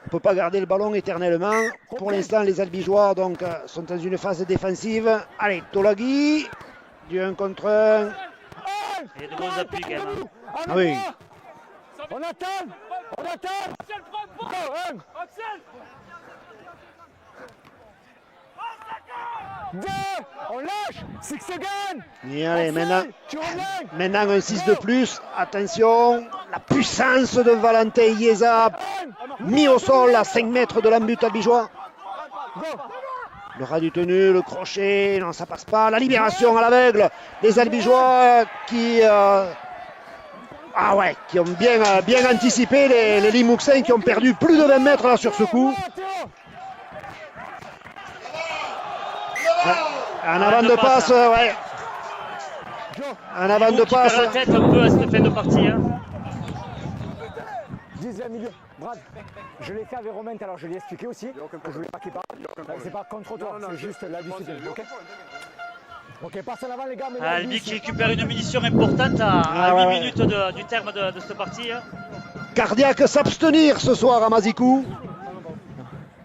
ne peut pas garder le ballon éternellement. Pour l'instant, les Albigeois donc, sont dans une phase défensive. Allez, Tolagui, du 1 contre 1. Il y a de bons appuis quand même. Hein. Ah oui. on attend. On attend. Go, 1. 2, on lâche. 6 secondes. Et allez, maintenant, Tu reviens. maintenant un 6 de plus. Attention, la puissance de Valentin Ieza, mis au sol à 5 mètres de l'embut albigeois. Go. Le ras du tenu, le crochet, non ça passe pas. La libération à l'aveugle des Albigeois qui qui ont bien anticipé les Limouxins qui ont perdu plus de 20 mètres là sur ce coup. Théo. En avant de passe, ouais. Go. En avant de Limoux qui passe. perd la tête un peu à cette fin de partie. Hein. 10e milieu. Brad, je l'ai fait avec Romain, alors je lui ai expliqué aussi que je voulais pas qu'il parle. C'est pas contre toi, c'est juste la discipline. Ok, ok, passe en avant les gars. Albi qui récupère une munition importante à 8 minutes du terme de cette partie. Hein. Cardiaque s'abstenir ce soir à Mazikou.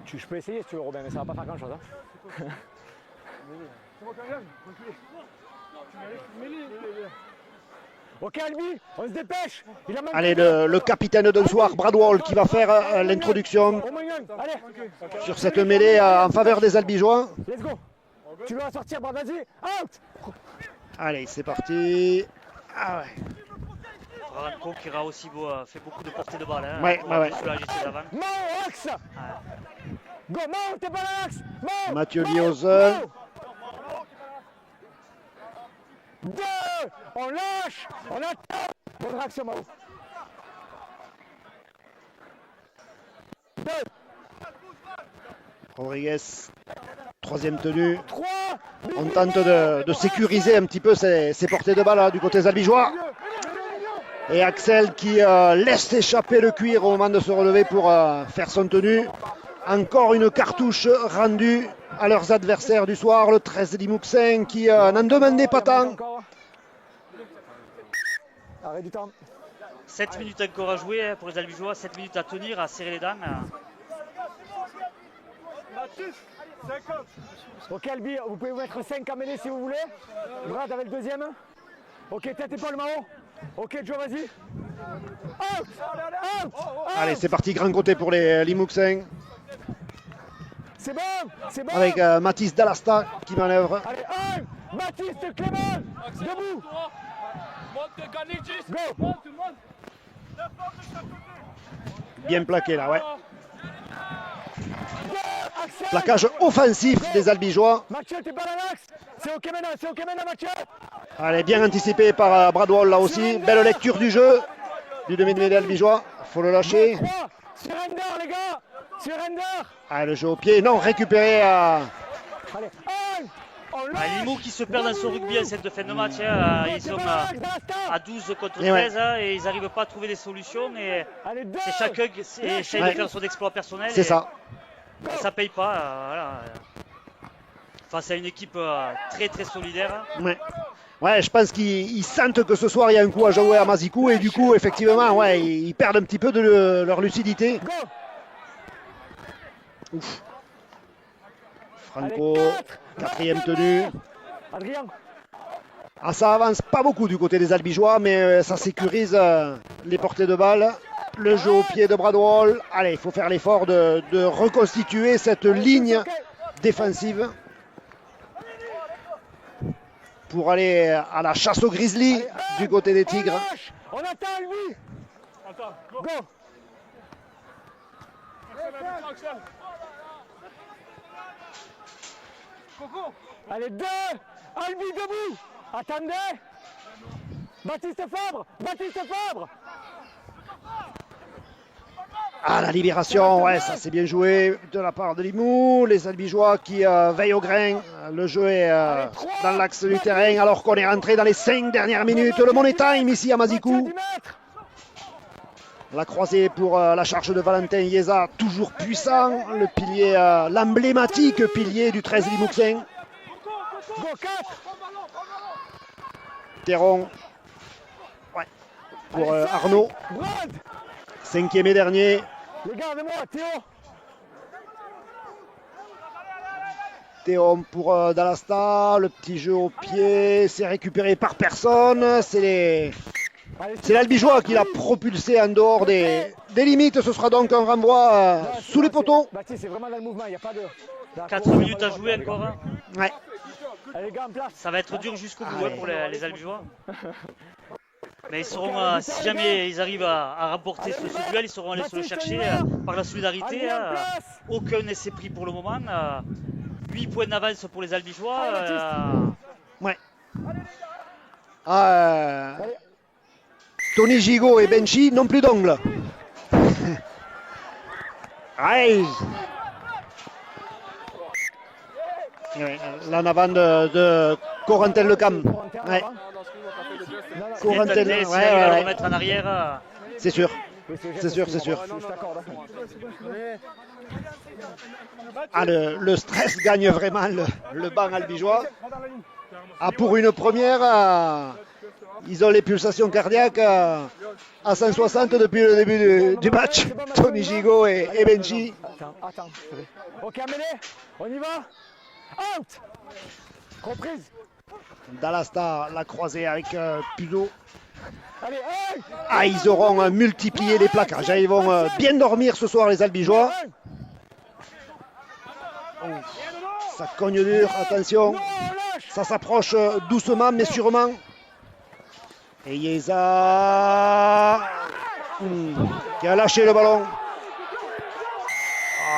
Je peux essayer si tu veux Romain, mais ça va pas faire grand chose. Hein. Ok Albi, on se dépêche. Il a même Allez, le capitaine d'un soir, Bradwell, qui va faire l'introduction au moins un. Allez, sur cette mêlée en faveur des Albigeois. let's go. Tu veux la sortir, Brad, vas-y. Out. Allez, c'est parti. Ah ouais. Franco qui aura aussi fait beaucoup de portées de balle. Hein, Ouais, pour ouais. soulager ses avants. Mao, axe. Go, Mao, t'es pas dans l'axe. Mao. Mathieu Mao, Liozeux. Mao. 2, on lâche, on attend. Bonne réaction, Mao. 2, Rodriguez, troisième tenue. 3, On tente de sécuriser un petit peu ces portées de balle là, du côté des Albigeois. Et Axel qui laisse échapper le cuir au moment de se relever pour faire son tenue. Encore une cartouche rendue à leurs adversaires du soir, le 13 Limouxin qui n'en demandait pas tant. Arrêt du temps. 7 minutes encore à jouer pour les Albigeois, 7 minutes à tenir, à serrer les dents. Ok Albi, vous pouvez vous mettre 5 à mêler si vous voulez. Brad avec le deuxième. Ok, tête épaule Mao. Ok Joe, vas-y. Out, out, out. Allez, c'est parti, grand côté pour les Limouxins. C'est bon, c'est bon. Avec Mathis Dallasta qui manœuvre. Allez, 1, Baptiste Clément, debout. Go. Bien plaqué là, ouais. Axel. Plaquage offensif des Albigeois. Mathieu, t'es pas dans l'axe. C'est ok maintenant, Mathieu. Allez, bien anticipé par Bradwell là aussi. Belle lecture du jeu du demi-mêlée albigeois. Faut le lâcher. 3, surrender les gars. Surrender. Ah, le jeu au pied. Non, récupéré à Allez, 1, Limoux qui se perd dans son rugby à cette fin de match. Hein. Ils sont à 12 contre 13 hein, et ils n'arrivent pas à trouver des solutions. Et c'est chacun qui essaye de faire son exploit personnel. C'est ça. Et ça paye pas. Voilà. Face à une équipe très très solidaire. Ouais. Ouais, je pense qu'ils sentent que ce soir il y a un coup à jouer à Mazikou et du coup, effectivement, ouais, ils perdent un petit peu de leur lucidité. Ouf. Franco, quatrième tenue. Ah, ça avance pas beaucoup du côté des Albigeois, mais ça sécurise les portées de balle. Le jeu au pied de Bradwell. Allez, il faut faire l'effort de reconstituer cette ligne défensive pour aller à la chasse aux Grizzlies du côté des Tigres. On attend lui. Go. Allez, 2. Albi debout. Attendez. Baptiste Fabre. Ah, la libération, ouais, ça c'est bien joué de la part de Limoux. Les Albigeois qui veillent au grain. Le jeu est dans l'axe du terrain alors qu'on est rentré dans les 5 dernières minutes. Le money time ici à Mazikou. La croisée pour la charge de Valentin Yeza, toujours puissant. Le pilier, l'emblématique pilier du 13 Limouxin. Théron. Ouais. Pour Arnaud. 5e et dernier. Regarde-moi, Théo. Théo pour Dalasta, le petit jeu au pied, c'est récupéré par personne. C'est l'Albigeois qui l'a propulsé en dehors des limites. Ce sera donc un renvoi sous les poteaux. Baptiste, c'est vraiment dans le mouvement, il n'y a pas de... 4 minutes à jouer encore. Hein. Ouais. Allez, gars, en place. Ça va être dur jusqu'au bout hein, pour les Albigeois. Mais ils seront, si jamais ils arrivent à remporter ce duel, ils seront allés se le chercher par la solidarité. Aucun essai pris pour le moment. 8 points d'avance pour les Albigeois. Ouais. Tony Gigot et Benchi n'ont plus d'ongles. L'en avant de Corentin Lecam. Ouais. Corentin, s'il arrive à le remettre en arrière. C'est sûr. C'est sûr. Ah, le stress gagne vraiment le banc albigeois. Ah, pour une première, ils ont les pulsations cardiaques à 160 depuis le début du match. Tony Gigot et Benji. Attends. Ok, Amélie, on y va. Out. Reprise. Dalasta l'a croisé avec Puzo. Allez, ah, ils auront multiplié les plaquages. Ils vont bien dormir ce soir, les Albigeois. Oh, ça cogne dur, attention. Ça s'approche doucement mais sûrement. Et Yeza qui a lâché le ballon.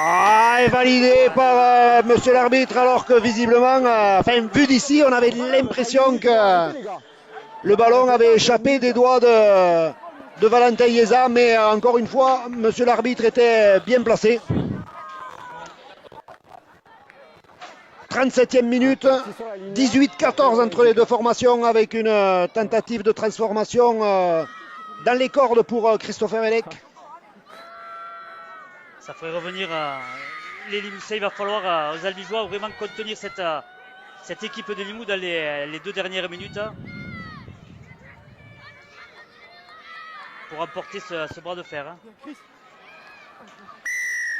Ah, est validé par monsieur l'arbitre alors que visiblement, vu d'ici, on avait l'impression que le ballon avait échappé des doigts de Valentin Yeza, mais encore une fois, monsieur l'arbitre était bien placé. 37e minute, 18-14 entre les deux formations avec une tentative de transformation dans les cordes pour Christopher Elec. Ça ferait revenir les Limoussins. Il va falloir aux Albigeois vraiment contenir cette équipe de Limoux dans les 2 dernières minutes pour remporter ce bras de fer. Hein.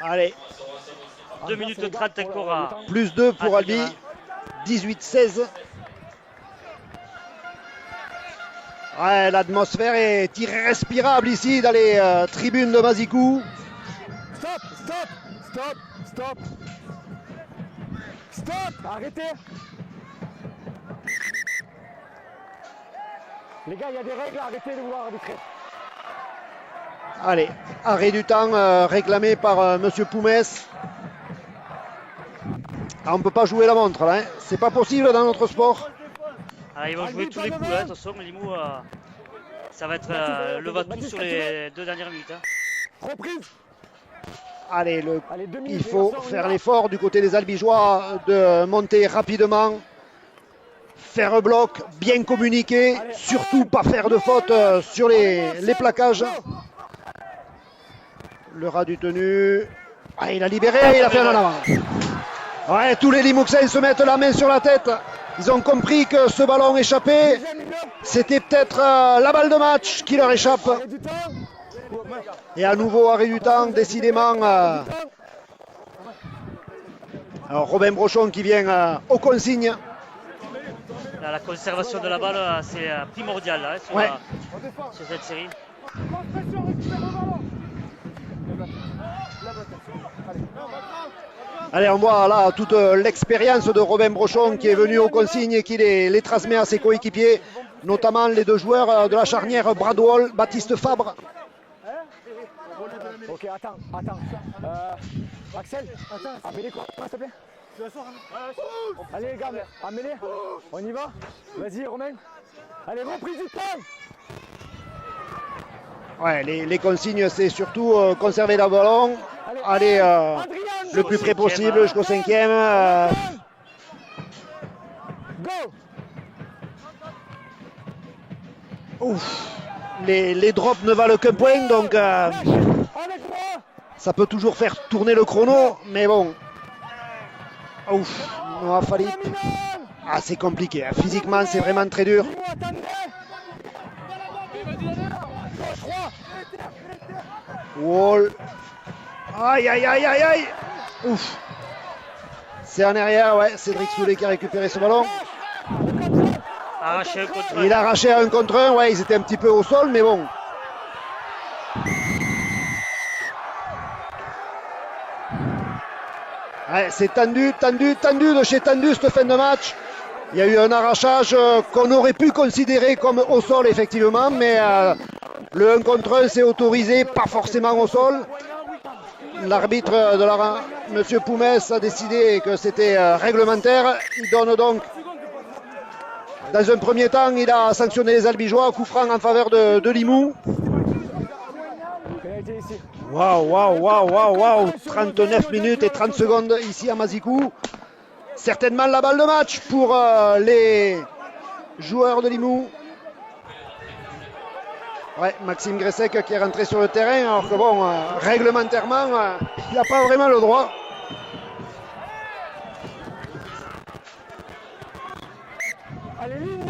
Allez. 2 minutes 30 encore plus 2 pour Albi. 18-16. Ouais, l'atmosphère est irrespirable ici dans les tribunes de Mazikou. Stop. Arrêtez. Les gars, il y a des règles, arrêtez de vouloir arbitrer. Allez, arrêt du temps réclamé par monsieur Poumès. Ah, on ne peut pas jouer la montre là, hein. C'est pas possible dans notre sport. Ah, ils vont jouer tous les coups là, attention, Limoux, ça va être le va-tout sur les 2 dernières minutes. Hein. Reprise. Allez, il faut faire l'effort du côté des Albigeois de monter rapidement faire bloc, bien communiquer, surtout pas faire de faute sur les plaquages. Le ras du tenu. Ah, il a libéré, il a fait un en avant. Ouais, tous les Limouxins se mettent la main sur la tête. Ils ont compris que ce ballon échappé, c'était peut-être la balle de match qui leur échappe. Et à nouveau, arrêt du temps, décidément. Alors, Robin Brochon qui vient aux consignes. Là, la conservation de la balle, c'est primordial là, sur cette série. Allez, on voit là toute l'expérience de Robin Brochon qui est venu aux consignes et qui les transmet à ses coéquipiers, notamment les deux joueurs de la charnière Bradwell, Baptiste Fabre. Ok, attends. Axel, appelez quoi, s'il te plaît. Allez les gars, amenez-les. On y va. Vas-y Romain. Allez, reprise du temps. Ouais, les consignes, c'est surtout conserver le ballon, aller le plus près possible jusqu'au 5e. Ouf, les drops ne valent qu'un point, donc ça peut toujours faire tourner le chrono, mais bon. Ouf, Noah Philippe. Ah, c'est compliqué, hein. Physiquement, c'est vraiment très dur. Wall. Aïe, aïe, aïe, aïe, aïe. Ouf. C'est en arrière, ouais. Cédric Soulet qui a récupéré ce ballon. Arraché un contre un. Il a arraché un contre un, ouais. Ils étaient un petit peu au sol, mais bon. Ouais, c'est tendu de chez tendu cette fin de match. Il y a eu un arrachage qu'on aurait pu considérer comme au sol, effectivement, mais le 1 contre 1 s'est autorisé, pas forcément au sol. L'arbitre M. Poumès a décidé que c'était réglementaire. Il donne donc, dans un premier temps, il a sanctionné les Albigeois, coup franc en faveur de Limoux. Waouh, 39 minutes et 30 secondes ici à Mazikou. Certainement la balle de match pour les joueurs de Limoux. Ouais, Maxime Gressec qui est rentré sur le terrain, alors que bon, réglementairement, il n'a pas vraiment le droit. Allez, ligne.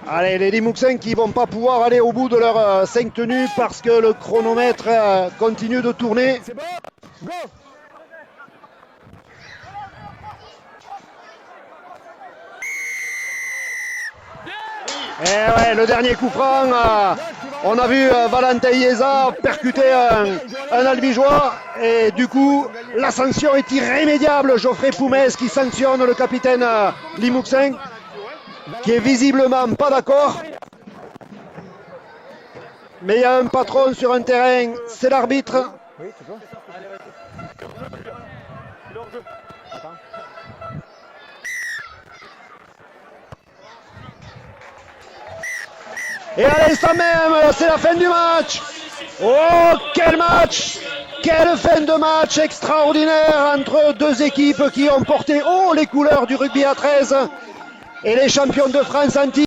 Allez, les Limouxins qui ne vont pas pouvoir aller au bout de leur 5 tenues parce que le chronomètre continue de tourner. C'est bon. Go. Et ouais, le dernier coup franc, on a vu Valentin Ieza percuter un Albigeois et du coup la sanction est irrémédiable. Geoffrey Poumès qui sanctionne le capitaine Limouxin qui est visiblement pas d'accord. Mais il y a un patron sur un terrain, c'est l'arbitre. Oui, tu peux. Et à l'instant même, c'est la fin du match. Oh, quel match! Quelle fin de match extraordinaire entre deux équipes qui ont porté haut les couleurs du rugby à 13 et les champions de France en titre.